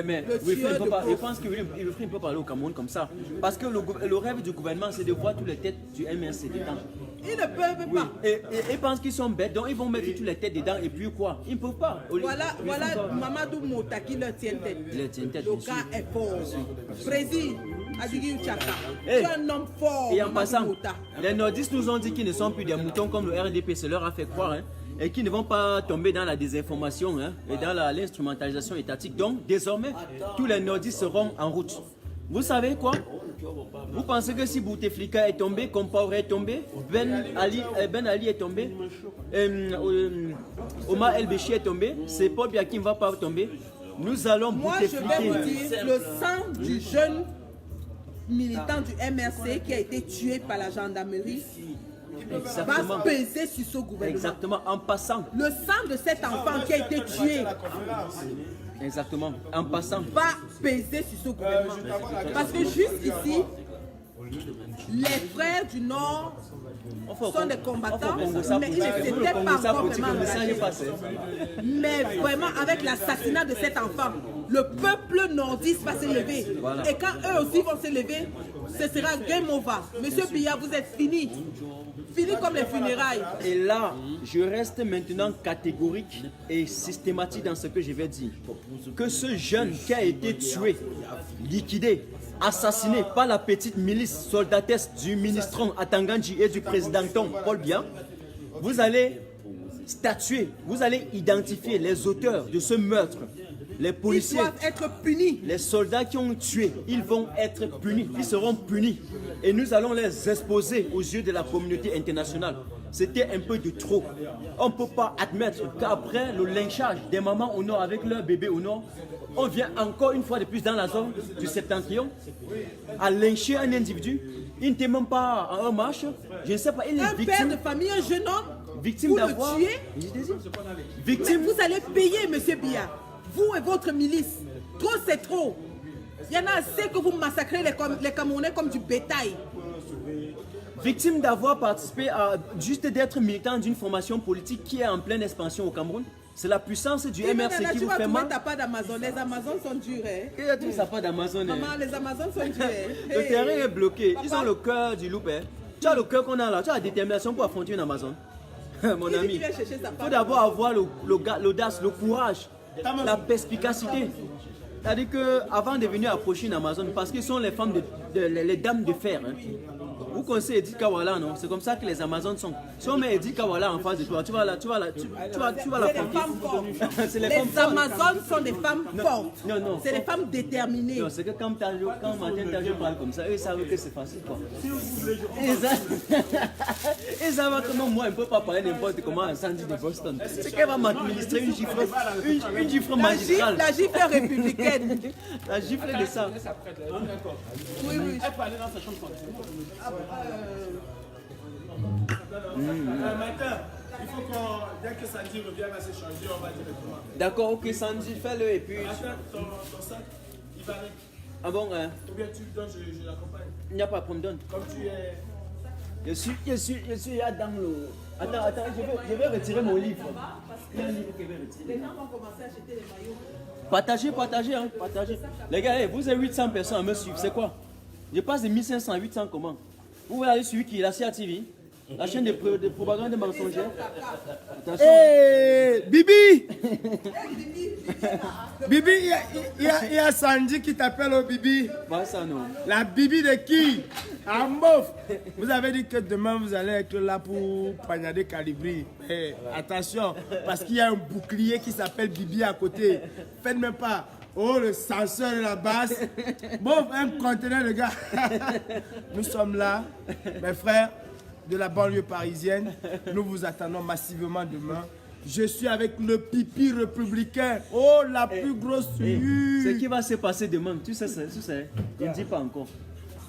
Mais Wilfried, je pense que Wilfried peut parler au Cameroun comme ça. Parce que le rêve du gouvernement, c'est de voir toutes les têtes du MRC dedans. Ils ne peuvent pas. Et ils pensent qu'ils sont bêtes, donc ils vont mettre toutes les têtes dedans et puis quoi? Ils ne peuvent pas. Voilà Mamadou Mota qui leur tient tête. Le gars est fort. Président, Adigui Uchaka. Tu es un homme fort. Et en passant, les nordistes nous ont dit qu'ils ne sont plus des moutons comme le RDP, ça leur a fait croire. Hein, et qu'ils ne vont pas tomber dans la désinformation et dans l'instrumentalisation étatique. Donc, désormais, tous les nordistes seront en route. Vous savez quoi? Vous pensez que si Bouteflika est tombé, Compaoré est tombé, Ben Ali est tombé, Omar El Béchi est tombé, c'est Paul Biya qui ne va pas tomber. Nous allons Bouteflika. Moi, je vais vous dire, le sang du jeune militant du MRC qui a été tué par la gendarmerie va peser sur ce gouvernement. Exactement, en passant. Le sang de cet enfant qui a été tué. Exactement, en passant. Va peser sur ce gouvernement. Parce que juste ici, les frères du Nord sont des combattants, mais ils ne s'étaient pas encore vraiment engagés. Mais vraiment, avec l'assassinat de cet enfant, le peuple nordiste va se lever. Et quand eux aussi vont se lever, ce sera game over. Monsieur Biya, vous êtes fini. Fini comme les funérailles. Et là, je reste maintenant catégorique et systématique dans ce que je vais dire. Que ce jeune qui a été tué, liquidé, assassiné par la petite milice soldatesque du ministron Atangandji et du président Paul Biya, vous allez statuer, vous allez identifier les auteurs de ce meurtre. Les policiers, ils doivent être punis. Les soldats qui ont tué, ils vont être punis, ils seront punis. Et nous allons les exposer aux yeux de la communauté internationale. C'était un peu de trop. On ne peut pas admettre qu'après le lynchage des mamans au nord avec leurs bébés au nord, on vient encore une fois de plus dans la zone du Septentrion à lyncher un individu. Il n'était même pas en marche. Je ne sais pas, il est victime. Un père de famille, un jeune homme, victime vous d'avoir. le tuez. Victime. Mais vous allez payer, monsieur Biya. Vous et votre milice. Trop, c'est trop. Il y en a assez que vous massacrez les Camerounais comme du bétail. Victime d'avoir participé à juste d'être militant d'une formation politique qui est en pleine expansion au Cameroun. C'est la puissance du MRC qui vous fait mal. Tu n'as pas d'Amazon. Les Amazones sont durs. Il y a tout ça pas d'Amazon. Maman, les Amazones sont durs. Le terrain est bloqué. Papa. Ils ont le cœur du loup. Tu as le cœur qu'on a là. Tu as la détermination pour affronter une Amazon. Mon ami, Il vient chercher sa il faut femme. d'abord avoir l'audace, le courage, la perspicacité. C'est-à-dire qu'avant de venir approcher une Amazon, parce qu'ils sont les femmes, les dames de fer. Hein. Vous connaissez Edith Kawala, non? C'est comme ça que les Amazones sont. Si on met Edith Kawala en face de toi, tu vas la C'est des femmes fortes. C'est les Les femmes fortes. Amazones sont des femmes fortes. Non. C'est des femmes déterminées. Non, c'est que quand Martin Tajo parle comme ça, eux savent que c'est facile quoi. Ils savent comment moi, on ne peut pas parler n'importe comment à Sandy de Boston. C'est qu'elle va m'administrer une gifle magistrale. La gifle républicaine. La gifle de ça. Oui, oui. Elle peut aller dans sa chambre tranquille. Matin, il faut qu'on, dès que Sandy revient à s'échanger, on va directement. D'accord, ok, Sandy, fais-le et puis. Attends, ton sac, il va avec. Ah bon, hein? Ou bien tu donnes, je l'accompagne. Il n'y a pas de problème. Comme tu es. Je suis là dans le. Attends, je vais retirer mon livre. Il y a un livre que je vais retirer. Les gens vont commencer à acheter les maillots. Partagez, hein, partagez. Les gars, hey, vous êtes 800 personnes à me suivre, c'est quoi? Je passe de 1500 à 800 comment? Vous voulez aller suivre qui? La CATV? La chaîne de propagande de mensongers? Attention. Hey, Bibi! Bibi, il y a Sandy qui t'appelle au Bibi. Pas ça, non. La Bibi de qui? Ambof! Vous avez dit que demain vous allez être là pour poignarder Calibri. Mais attention, parce qu'il y a un bouclier qui s'appelle Bibi à côté. Faites même pas. Oh, le censeur de la basse. Bon, un conteneur de gars. Nous sommes là, mes frères de la banlieue parisienne. Nous vous attendons massivement demain. Je suis avec le pipi républicain. Oh, la plus grosse Ce qui va se passer demain, tu sais, je ne dis pas encore.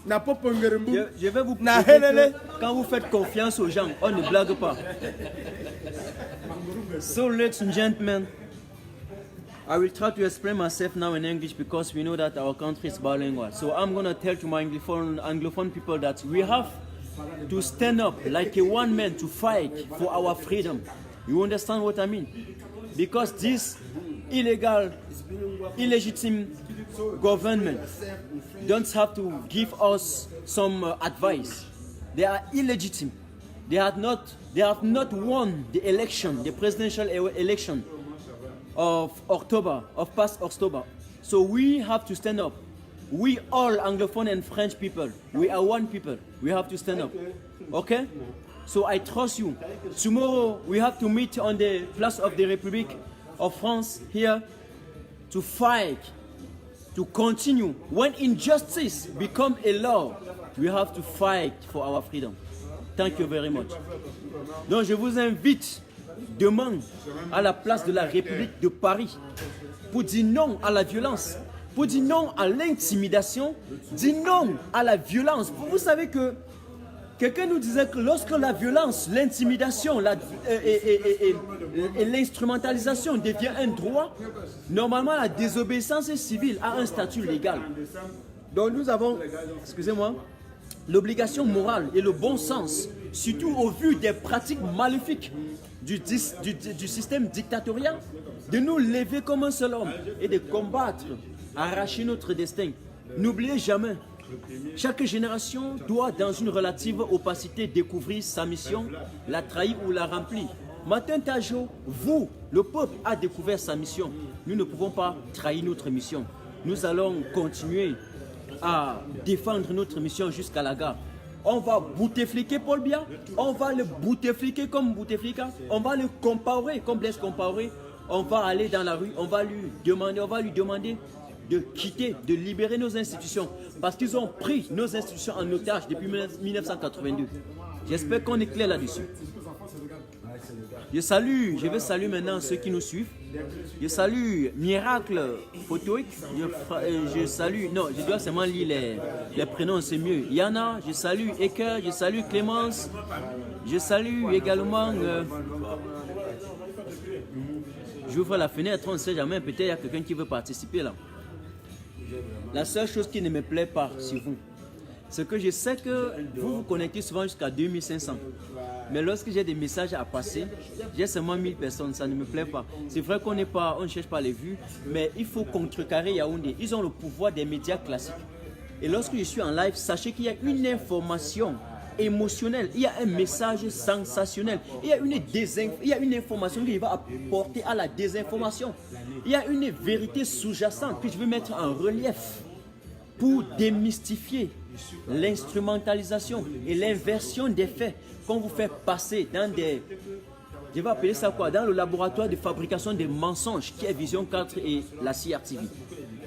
N'a pas pongerembu. Je vais vous Na prouver helele. que quand vous faites confiance aux gens, on ne blague pas. So, ladies and gentlemen, I will try to explain myself now in English because we know that our country is bilingual. So I'm going to tell to my Anglophone people that we have to stand up like a one man to fight for our freedom. You understand what I mean? Because this illegitimate government don't have to give us some advice. They are illegitimate. They have not won the election, the presidential election of past October. So we have to stand up. We all Anglophone and French people, we are one people. We have to stand up. Okay? So I trust you. Tomorrow we have to meet on the Place of the Republic of France here to fight, to continue. When injustice become a law, we have to fight for our freedom. Thank you very much. Donc je vous invite demain à la place de la République de Paris pour dire non à la violence, pour dire non à l'intimidation, dire non à la violence. Vous savez que quelqu'un nous disait que lorsque la violence, l'intimidation et l'instrumentalisation devient un droit, normalement la désobéissance civile a un statut légal. Donc nous avons, excusez-moi, l'obligation morale et le bon sens, surtout au vu des pratiques maléfiques du système dictatorial, de nous lever comme un seul homme et de combattre, arracher notre destin. N'oubliez jamais, chaque génération doit, dans une relative opacité, découvrir sa mission, la trahir ou la remplir. Martin Tajo, vous, le peuple, a découvert sa mission. Nous ne pouvons pas trahir notre mission. Nous allons continuer à défendre notre mission jusqu'à la gare. On va boutefliquer Paul Biya, on va le boutefliquer comme Bouteflika, on va le comparer comme Blaise Compaoré, on va aller dans la rue, on va lui demander de quitter, de libérer nos institutions, parce qu'ils ont pris nos institutions en otage depuis 1982. J'espère qu'on est clair là-dessus. Je vais saluer maintenant ceux qui nous suivent. Je salue Miracle Photoïque. Je salue, non, je dois seulement lire les prénoms, c'est mieux. Yana, je salue Eke, je salue Clémence. Je salue également. J'ouvre la fenêtre, on ne sait jamais, peut-être il y a quelqu'un qui veut participer là. La seule chose qui ne me plaît pas sur vous, c'est que je sais que vous vous connectez souvent jusqu'à 2500. Mais lorsque j'ai des messages à passer, j'ai seulement 1000 personnes, ça ne me plaît pas. C'est vrai qu'on ne cherche pas les vues, mais il faut contrecarrer Yaoundé. Ils ont le pouvoir des médias classiques. Et lorsque je suis en live, sachez qu'il y a une information émotionnel, il y a un message sensationnel, il y a une information qui va apporter à la désinformation. Il y a une vérité sous-jacente que je veux mettre en relief pour démystifier l'instrumentalisation et l'inversion des faits qu'on vous fait passer dans des... Je vais appeler ça quoi? Dans le laboratoire de fabrication des mensonges qui est Vision 4 et la CRTV.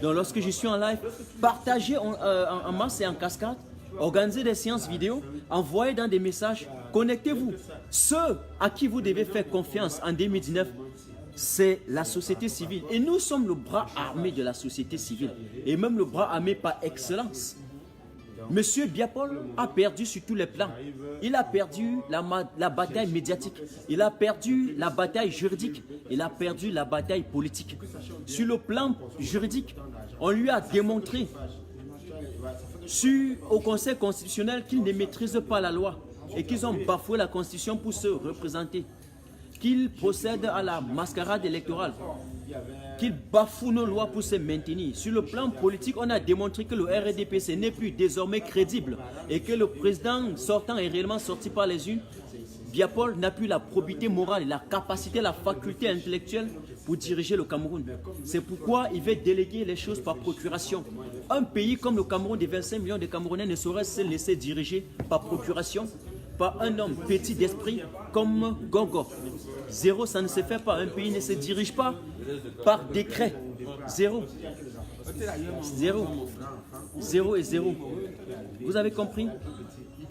Donc lorsque je suis en live, partagez en masse et en cascade, organisez des séances vidéo, envoyez dans des messages, connectez-vous. Ceux à qui vous devez faire confiance en 2019, c'est la société civile. Et nous sommes le bras armé de la société civile. Et même le bras armé par excellence. Monsieur Biapol a perdu sur tous les plans. Il a perdu la bataille médiatique. Il a perdu la bataille juridique. Il a perdu la bataille politique. Sur le plan juridique, on lui a démontré au Conseil constitutionnel qu'ils ne maîtrisent pas la loi et qu'ils ont bafoué la Constitution pour se représenter, qu'ils procèdent à la mascarade électorale, qu'ils bafouent nos lois pour se maintenir. Sur le plan politique, on a démontré que le RDPC n'est plus désormais crédible et que le président sortant est réellement sorti par les urnes. Biapol n'a plus la probité morale, la capacité, la faculté intellectuelle pour diriger le Cameroun. C'est pourquoi il veut déléguer les choses par procuration. Un pays comme le Cameroun de 25 millions de Camerounais ne saurait se laisser diriger par procuration par un homme petit d'esprit comme Gogo. Zéro, ça ne se fait pas. Un pays ne se dirige pas par décret. Zéro. Zéro. Zéro et zéro. Vous avez compris?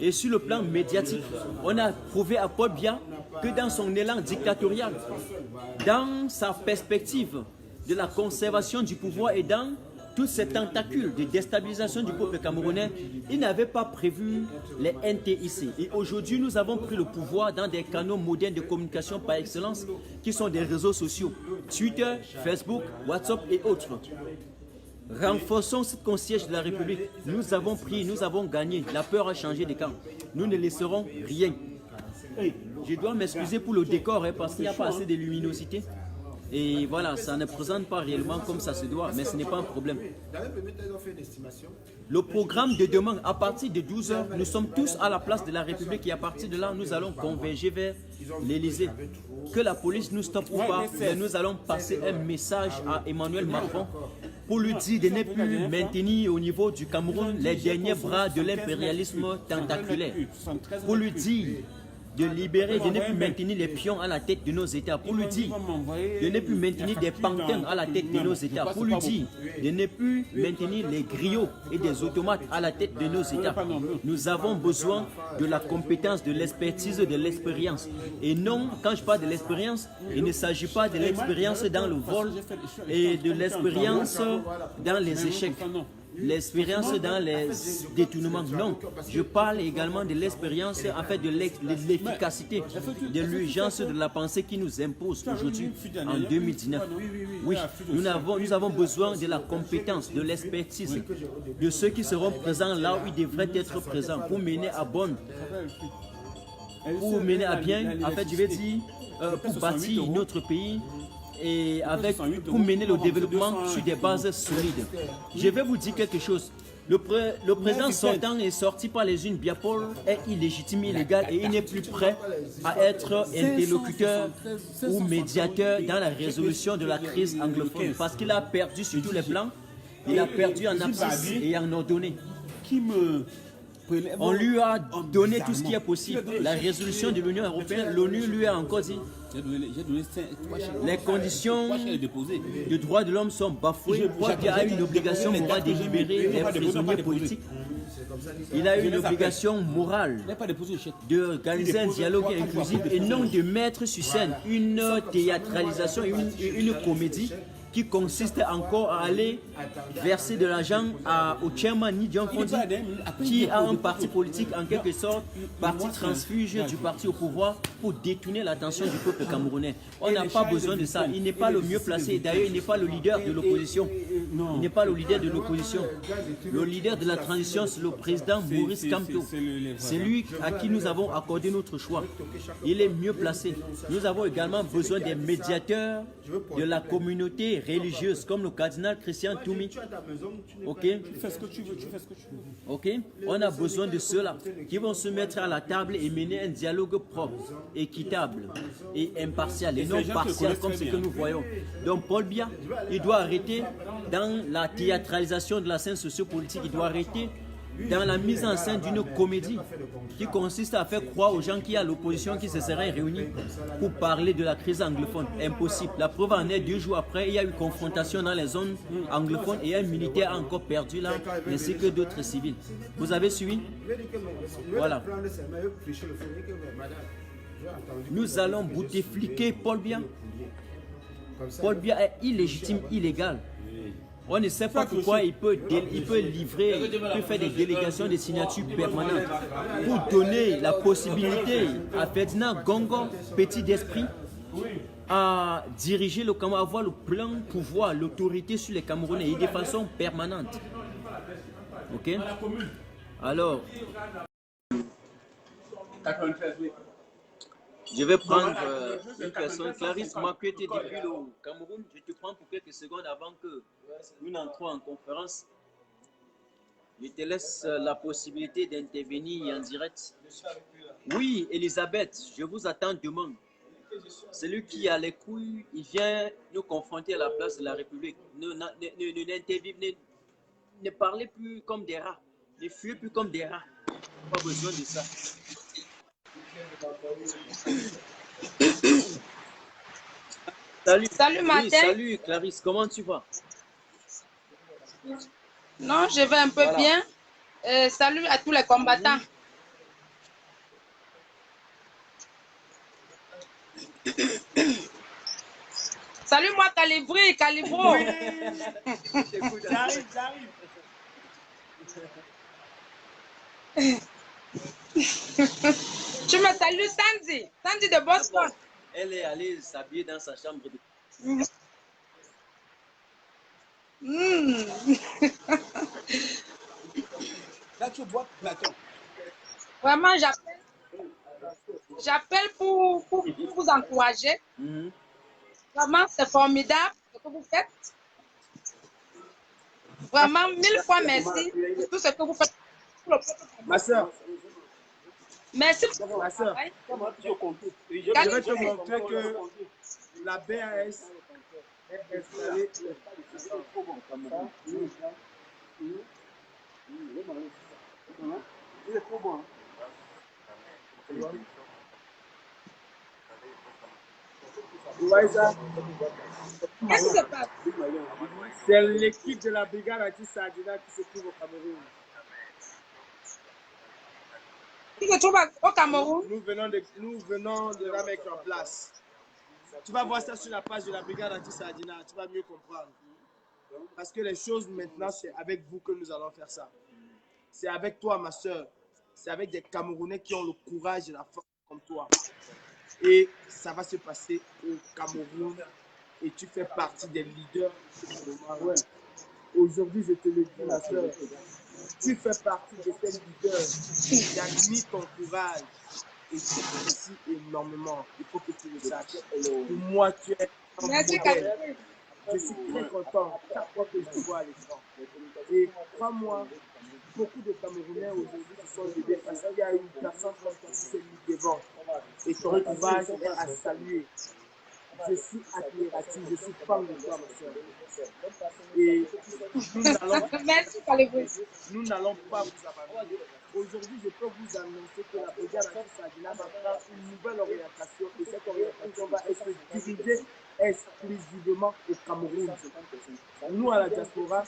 Et sur le plan médiatique, on a prouvé à Paul Biya que dans son élan dictatorial, dans sa perspective de la conservation du pouvoir et dans toutes ces tentacules de déstabilisation du peuple camerounais, il n'avait pas prévu les NTIC. Et aujourd'hui, nous avons pris le pouvoir dans des canaux modernes de communication par excellence qui sont des réseaux sociaux, Twitter, Facebook, WhatsApp et autres. Renforçons ce concierge de la République. Nous avons pris, nous avons gagné. La peur a changé de camp. Nous ne laisserons rien. Je dois m'excuser pour le décor parce qu'il n'y a pas assez de luminosité. Et voilà, ça ne présente pas réellement comme ça se doit, mais ce n'est pas un problème. Le programme de demain, à partir de 12 h, nous sommes tous à la place de la République et à partir de là, nous allons converger vers l'Élysée. Que la police nous stoppe ou pas, mais nous allons passer un message à Emmanuel Macron pour lui dire de ne plus maintenir au niveau du Cameroun les derniers bras de l'impérialisme tentaculaire. Pour lui dire de libérer, de ne plus maintenir les pions à la tête de nos États, pour lui dire de ne plus maintenir des pantins à la tête de nos États, pour lui dire de ne plus maintenir les griots et des automates à la tête de nos États. Nous avons besoin de la compétence, de l'expertise, de l'expérience. Et non, quand je parle de l'expérience, il ne s'agit pas de l'expérience dans le vol et de l'expérience dans les échecs. L'expérience dans les détournements, non. Je parle également de l'expérience, en fait, de l'efficacité, de l'urgence de la pensée qui nous impose aujourd'hui, en 2019. Oui, nous avons besoin de la compétence, de l'expertise, de ceux qui seront présents là où ils devraient être présents pour mener à bien, en fait, je vais dire, pour bâtir notre pays. Et pour mener le développement sur des bases solides. Je vais vous dire quelque chose. Le président sortant est sorti par les urnes. Biapol est illégitime, illégal et il n'est plus prêt à être interlocuteur ou médiateur dans la résolution de la crise anglophone parce qu'il a perdu sur tous les plans. Il a perdu en abscisse et en ordonnée. On lui a donné tout ce qui est possible. La résolution de l'Union européenne, l'ONU lui a encore dit les conditions de droits de l'homme sont bafouées. Il a une obligation morale de libérer les prisonniers politiques. Il a une obligation morale d'organiser un dialogue inclusif et non de mettre sur scène une théâtralisation, une comédie qui consiste encore à aller verser de l'argent au chairman Nidion Fondi, qui a un parti politique en quelque sorte, parti transfuge du parti au pouvoir pour détourner l'attention du peuple camerounais. On n'a pas besoin de ça. Il n'est pas le mieux placé. D'ailleurs, il n'est pas le leader de l'opposition. Il n'est pas le leader de l'opposition. Le leader de la transition, c'est le président Maurice Kamto. C'est lui à qui nous avons accordé notre choix. Il est mieux placé. Nous avons également besoin des médiateurs de la communauté personnalités religieuses comme le cardinal Christian Toumi. Ok? Tu fais ce que tu veux, tu fais ce que tu veux. Ok? On a besoin de ceux-là qui vont se mettre à la table et mener un dialogue propre, équitable et impartial et non partial comme ce que nous voyons. Donc Paul Biya, il doit arrêter dans la théâtralisation de la scène sociopolitique, il doit arrêter dans la mise en scène d'une comédie qui consiste à faire croire aux gens qu'il y a l'opposition qui se serait réunie pour parler de la crise anglophone. Impossible. La preuve en est, 2 jours après, il y a eu confrontation dans les zones anglophones et un militaire a encore perdu là, ainsi que d'autres civils. Vous avez suivi? Voilà. Nous allons boutefliquer Paul Biya. Paul Biya est illégitime, illégal. On ne sait pas pourquoi il peut livrer, il peut faire des délégations de signatures permanentes pour donner la possibilité à Ferdinand Gongo, petit d'esprit, à diriger le Cameroun, avoir le plein pouvoir, l'autorité sur les Camerounais et de façon permanente. Ok? Alors, je vais prendre une personne, Clarisse Makwete depuis le Cameroun. Je te prends pour quelques secondes avant que nous n'entrons en conférence. Je te laisse la possibilité d'intervenir en direct. Oui, Elisabeth, je vous attends demain. Celui qui a les couilles, il vient nous confronter à la place de la République. Ne parlez plus comme des rats. Ne fuyez plus comme des rats. Pas besoin de ça. Salut. Salut Martin. Oui, salut Clarisse, comment tu vas? Non, je vais un peu bien. Salut à tous les combattants. Salut moi Calibri, Calibro. J'arrive. Tu me salues Sandy, Sandy de Boston. Elle est allée s'habiller dans sa chambre. Là, tu bois Platon. Vraiment, j'appelle pour vous encourager. Vraiment, c'est formidable ce que vous faites. Vraiment, 1000 fois merci pour tout ce que vous faites. Ma soeur, Merci pour votre ma soeur, travail. je vais te montrer que la BAS est installée. Vous voyez ça? Qu'est-ce qui se passe? C'est l'équipe de la brigade anti-Sardina qui se trouve au Cameroun. Qui se trouve au Cameroun? Nous venons de la mettre en place. Tu vas voir ça sur la page de la brigade anti-Sardina, tu vas mieux comprendre. Parce que les choses maintenant, c'est avec vous que nous allons faire ça. C'est avec toi, ma soeur. C'est avec des Camerounais qui ont le courage et la force comme toi. Et ça va se passer au Cameroun. Et tu fais partie des leaders. Ouais. Aujourd'hui, je te le dis, ma soeur. Tu fais partie de ces leaders. J'admire ton courage. Et tu apprécies énormément. Il faut que tu le saches. Pour moi, tu es un Merci, modèle. Calibri. Je suis très content chaque fois que je te vois à l'écran. Et crois-moi, beaucoup de Camerounais aujourd'hui se sont levés parce qu'il y a une personne comme toi qui s'est mise devant. Et ton courage est à saluer. Je suis admiratif, je suis fan de toi, ma soeur. Et Merci, Calibri. nous n'allons pas vous abandonner. Aujourd'hui, je peux vous annoncer que la brigade anti-Sardina va prendre une nouvelle orientation et cette orientation va être dirigée exclusivement au Cameroun. Nous, à la diaspora,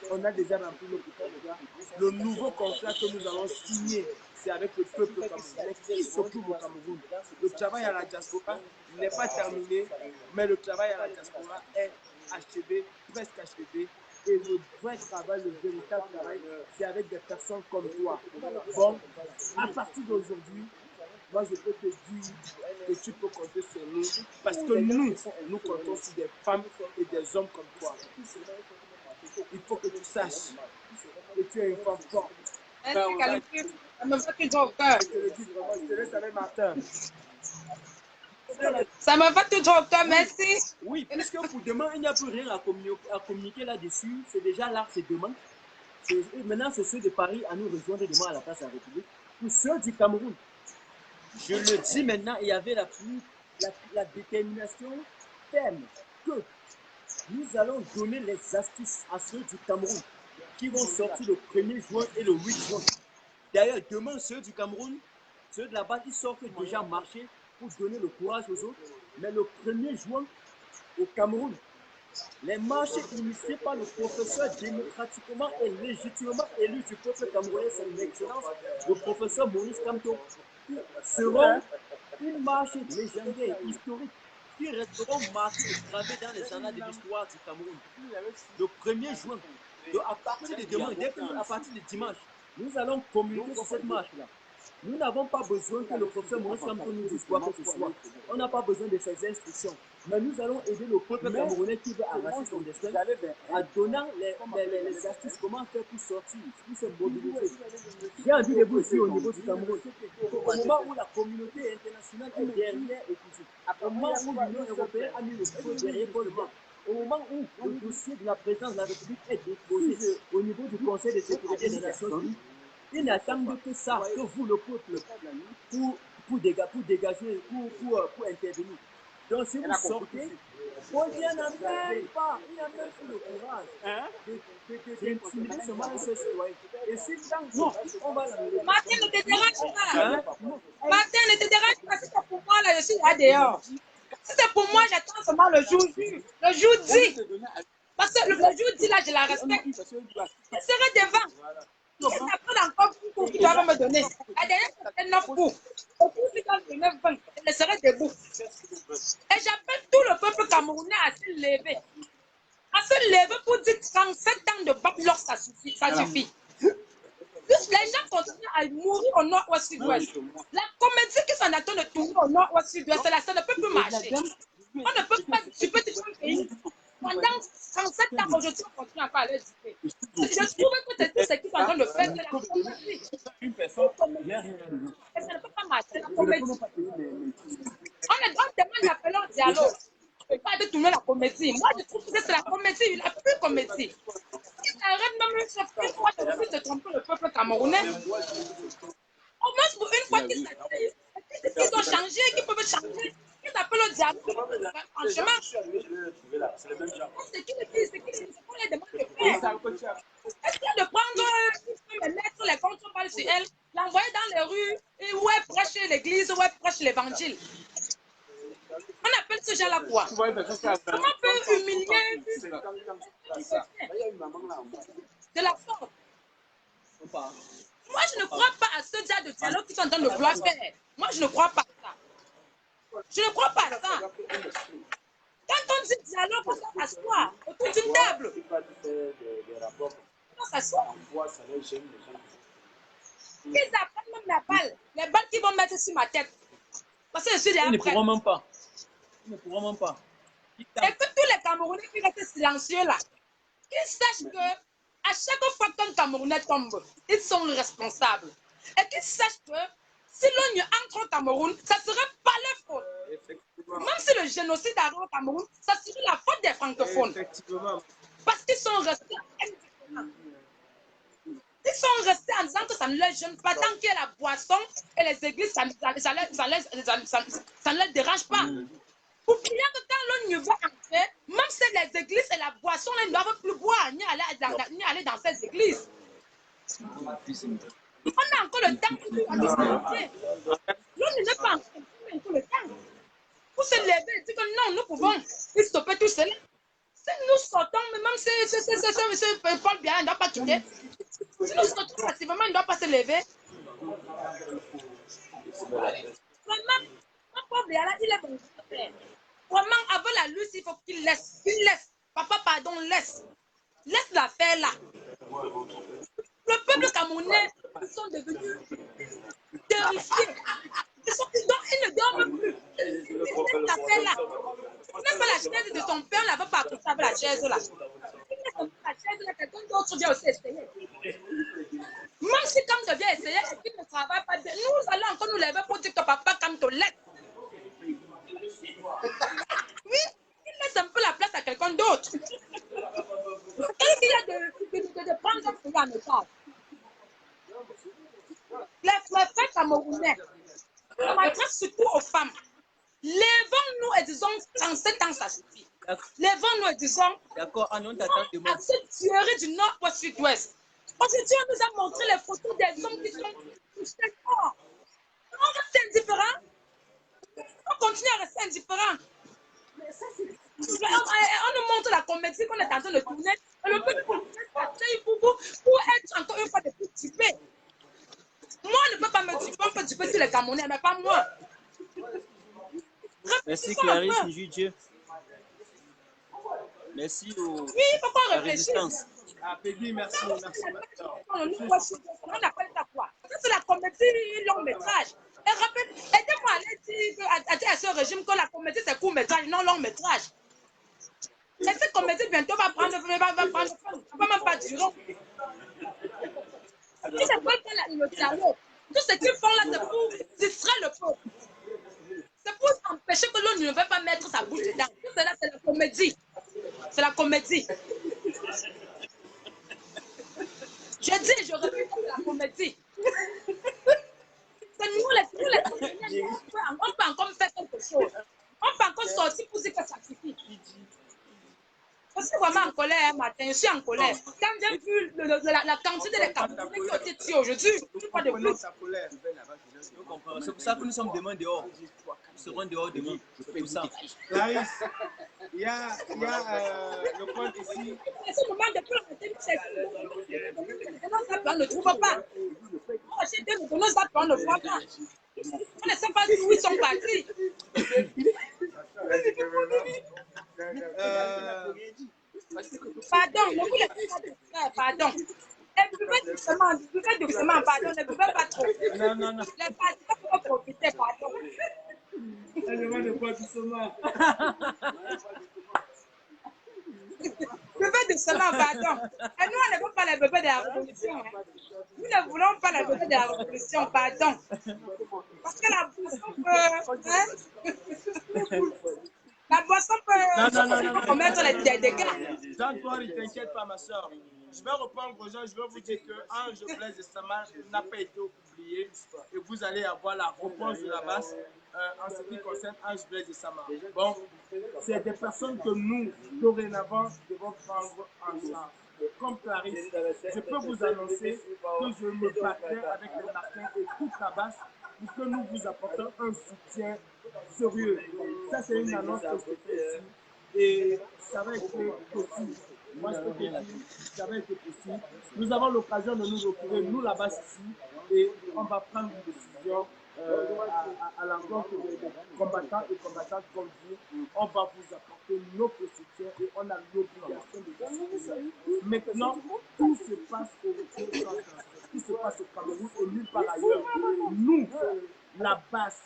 on a déjà rempli notre contrat. Le nouveau contrat que nous allons signer, c'est avec le peuple camerounais qui s'occupe au Cameroun. Le travail à la diaspora n'est pas terminé, mais le travail à la diaspora est achevé, presque achevé. Et le vrai travail, le véritable travail, c'est avec des personnes comme toi. Bon, à partir d'aujourd'hui, moi je peux te dire que tu peux compter sur nous parce que nous comptons sur des femmes et des hommes comme toi. Il faut que tu saches que tu es une femme forte. Merci, Calibri. Ça me fait toujours au cœur. Je te le dis vraiment, je te laisse avec Martin. Ça me va toujours au cœur, merci. Oui, puisque pour demain, il n'y a plus rien à communiquer là-dessus. C'est déjà là, c'est demain. Maintenant, c'est ceux de Paris à nous rejoindre demain à la place de la République. Pour ceux du Cameroun, je le dis maintenant, il y avait la détermination ferme que nous allons donner les astuces à ceux du Cameroun qui vont sortir le 1er juin et le 8 juin. D'ailleurs, demain, ceux du Cameroun, ceux de là-bas, ils sortent déjà marcher pour donner le courage aux autres. Mais le 1er juin, au Cameroun, les marches initiées par le professeur démocratiquement et légitimement élu du peuple camerounais, son excellence, le professeur Maurice Kamto, seront une marche légendaire, historique, qui resteront marquées et gravées dans les annales de l'histoire du Cameroun. Le 1er juin, donc à partir de demain, à partir de dimanche, nous allons communiquer sur cette marche-là. Nous n'avons pas besoin que le professeur Maurice Kamto nous dise quoi que ce soit. On n'a pas besoin de ses instructions. Mais nous allons aider le peuple camerounais qui veut arracher son destin en donnant les astuces, comment faire pour sortir, pour se mobiliser. J'ai envie de vous dire au niveau du Cameroun, au moment où la communauté internationale est derrière écoutée, au moment où l'Union européenne a mis le feu derrière Paul Biya, au moment où le dossier de la présidence de la République est déposé au niveau du Conseil de sécurité des Nations Unies, ils n'attendent que ça, que vous, le peuple, pour dégager, pour intervenir. Donc, si vous sortez, il n'y en a même pas, il n'y a même plus le courage d'intimider ce mal citoyen. Et si tant on va l'enlever. Martin, ne te dérange pas. Martin, ne te dérange pas. Si c'est pour moi, là, je suis là dehors. Si c'est pour moi, j'attends seulement le jour J. Le jour dit. Parce que le jour dit, là, je la respecte. Je serai devant. Et ça prend encore un coup que tu vas me donner. La dernière, c'était 9 coups. Au coup, tu donnes le 9 20. Je serai debout. Et j'appelle tout le peuple camerounais à se lever. À se lever pour dire 37 ans de backlog, ça suffit. Ça suffit. Plus les gens continuent à mourir au nord-ouest sud-ouest. La comédie qui s'en attend de tourner au nord-ouest sud-ouest, ça ne peut plus marcher. On ne peut pas duper tout un pays. Pendant 37 ans, aujourd'hui, on continue à parler du pays. Je trouve que c'est tout ce qu'ils sont en train de faire, c'est la comédie. Et ça ne peut pas marcher, la comédie. On demande l'appelant au dialogue. On ne peut pas détourner la comédie. Moi, je trouve que c'est la comédie, il n'a plus de comédie. Il arrête même une fois de tromper le peuple camerounais. Au moins pour une fois qu'ils ont changé, qu'ils peuvent changer, qu'ils appellent au dialogue. Franchement, c'est qui le dit, c'est qu'on les demande de faire. Est-ce qu'il y a de prendre, mettre les contre-balles sur elle, l'envoyer dans les rues, et ouais, prêcher l'église, ouais, prêcher l'évangile. On appelle ce genre-là quoi? Comment on peut humilier de la force? Moi, je ne crois pas à ce genre de dialogue qu'ils sont en train de vouloir faire. Moi, je ne crois pas à ça. Je ne crois pas à ça. Quand on dit dialogue, on s'assoit autour d'une table. On s'assoit. Ils apprennent même les balles qu'ils vont mettre sur ma tête. Parce que je suis derrière. Ils ne pourront même pas. Ils ne pourront même pas. Et que tous les Camerounais qui restent silencieux là, qu'ils sachent que à chaque fois qu'un Camerounais tombe, ils sont responsables. Et qu'ils sachent que si l'on entre au Cameroun, ça ne serait pas leur faute. Même si le génocide arrive au Cameroun, ça serait la faute des francophones. Parce qu'ils sont restés indifférents. Ils sont restés en disant que ça ne les gêne pas. Tant qu'il y a la boisson et les églises, ça ne les dérange pas. Oubliez que quand l'on va entrer, même si les églises et la boisson, ils ne doivent plus boire ni aller dans ces églises. On a encore le temps pour discuter. L'on n'est pas encore le temps. Pour se lever et dire que non, nous pouvons stopper tout cela. Si nous sortons, même si Paul Biya ne doit pas quitter, si nous sortons passivement, il ne doit pas se lever. Vraiment, Paul Biya, il est bon. Vraiment, avant la lutte, il faut qu'il laisse. Papa, pardon, laisse. Laisse l'affaire là. Le peuple camerounais, ils sont devenus terrifiés. Ils ne dorment plus. Laisse l'affaire là. Même pas la chaise de ton père, on n'avait pas accroché avec la chaise là. La chaise là, quelqu'un d'autre vient aussi essayer. Même si quand tu viens essayer et qu'il ne travaille pas bien, nous allons encore nous lever pour dire que papa, quand tu laisses. de prendre un pays en otage. Les frères camerounais, on m'adresse surtout aux femmes. Lèvons-nous et disons, 37 ans, ça suffit. Lèvons-nous et disons, D'accord, à cette tuerie du nord-ouest sud-ouest. Aujourd'hui, on nous a montré les photos des hommes qui sont touchés morts. On reste indifférent. On continue à rester indifférent. On nous montre la comédie qu'on est en train de tourner. Et le peuple pour être encore une fois de plus typé. Moi, on ne peut pas me duper, on peut duper tous les Camerounais, mais pas moi. Merci Clarisse, Dieu. Merci aux Oui, il faut qu'on réfléchisse. Ah, Peggy, merci. On appelle ça quoi? C'est la comédie long métrage. Et rappelle, aidez-moi à aller dire à ce régime que la comédie c'est court métrage, non long métrage. Et cette comédie bientôt va prendre, ça va même pas durer. Si c'est pas le dialogue, tout ce qu'ils font là, c'est pour distraire le peuple. C'est pour empêcher que l'on ne veut pas mettre sa bouche dedans. Tout cela, c'est la comédie. C'est la comédie. Je dis et je répète, c'est la comédie. C'est nous les Camerounais, on peut encore faire quelque chose. On peut encore sortir pour dire que ça suffit. Je suis vraiment en colère un matin, je suis en colère. Quand j'ai vu la quantité de Camerounais qui ont été tués aujourd'hui, je ne pas de plus. C'est pour ça que nous sommes demain dehors. Nous serons dehors demain. C'est pour ça. Clarisse, il y a le point ici. C'est le moment de plus on ne trouve pas. Moi, j'ai deux on ne voit pas. On ne sait pas d'où ils sont partis. Pardon, ne vous laissez pas de faire, pardon. Buvez doucement, pardon, ne buvez pas trop. Non. Les parents peuvent profiter, pardon. Elle demande de boire doucement. Buvez doucement, pardon. Et nous, on ne veut pas les bébés de la révolution. Hein. Nous ne voulons pas les bébés de la révolution, pardon. Parce que la boisson peut... Hein? La boisson peut commettre des dégâts. Jean-Toi, ne t'inquiète pas, ma soeur. Je vais reprendre aux gens, je vais vous dire que Ange Blaise de Sama n'a pas été oublié et vous allez avoir la réponse de la base en ce qui concerne Ange Blaise de Sama. Bon, c'est des personnes que nous, dorénavant, devons prendre en charge. Comme Clarisse, je peux vous annoncer que je me battrai avec les Martins et toute la base pour que nous vous apportons un soutien sérieux. Ça, c'est une annonce que je fais ici et ça va être possible. Moi, je peux te dire, ça va être possible. Nous avons l'occasion de nous retrouver, nous là-bas ici, et on va prendre une décision à l'encontre des combattants et combattantes comme vous. On va vous apporter notre soutien et on a l'obligation de vous soutenir. Maintenant, tout se passe au Cameroun, tout se passe au Cameroun et nulle part ailleurs. Nous, la base,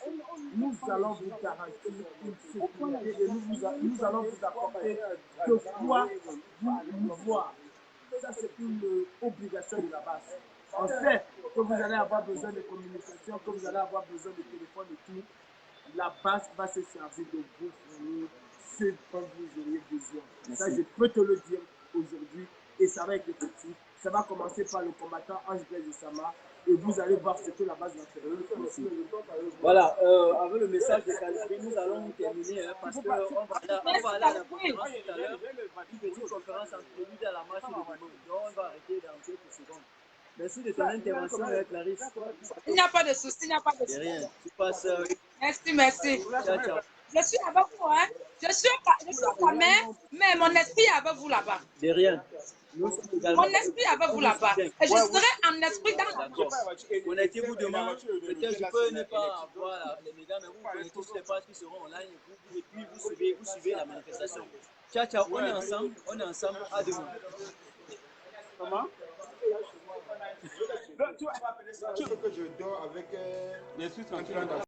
nous allons vous garantir une sécurité et nous allons vous apporter de quoi vous voir. Ça, c'est une obligation de la base. On sait que vous allez avoir besoin de communication, que vous allez avoir besoin de téléphone et tout. La base va se servir de vous fournir ce dont vous auriez besoin. Ça, je peux te le dire aujourd'hui et ça va être effectif. Ça va commencer par le combattant Ange Blaise de Sama et vous allez voir ce que la base va faire. Voilà, avec le message de Calistri, nous allons terminer parce qu'on va aller à la conférence tout à l'heure. Une petite conférence entre nous à la marche de demain. Donc on va arrêter dans quelques secondes. Merci de ton intervention, Clarisse. Il n'y a pas de souci, il n'y a pas de souci. Rien, tu passes. Merci. Ciao, ciao. Je suis avec vous, hein. Je suis au mère, mais mon esprit est avec vous là-bas. De rien. Mon esprit est avec vous là-bas. Et je serai en esprit dans la course. Connectez-vous demain. Peut-être je peux ne pas voir les médias, mais vous connectez sur les pages qui seront online et puis vous suivez la manifestation. Ciao, ciao. On est ensemble. À demain. Comment? Tu veux que je dors avec les trucs en train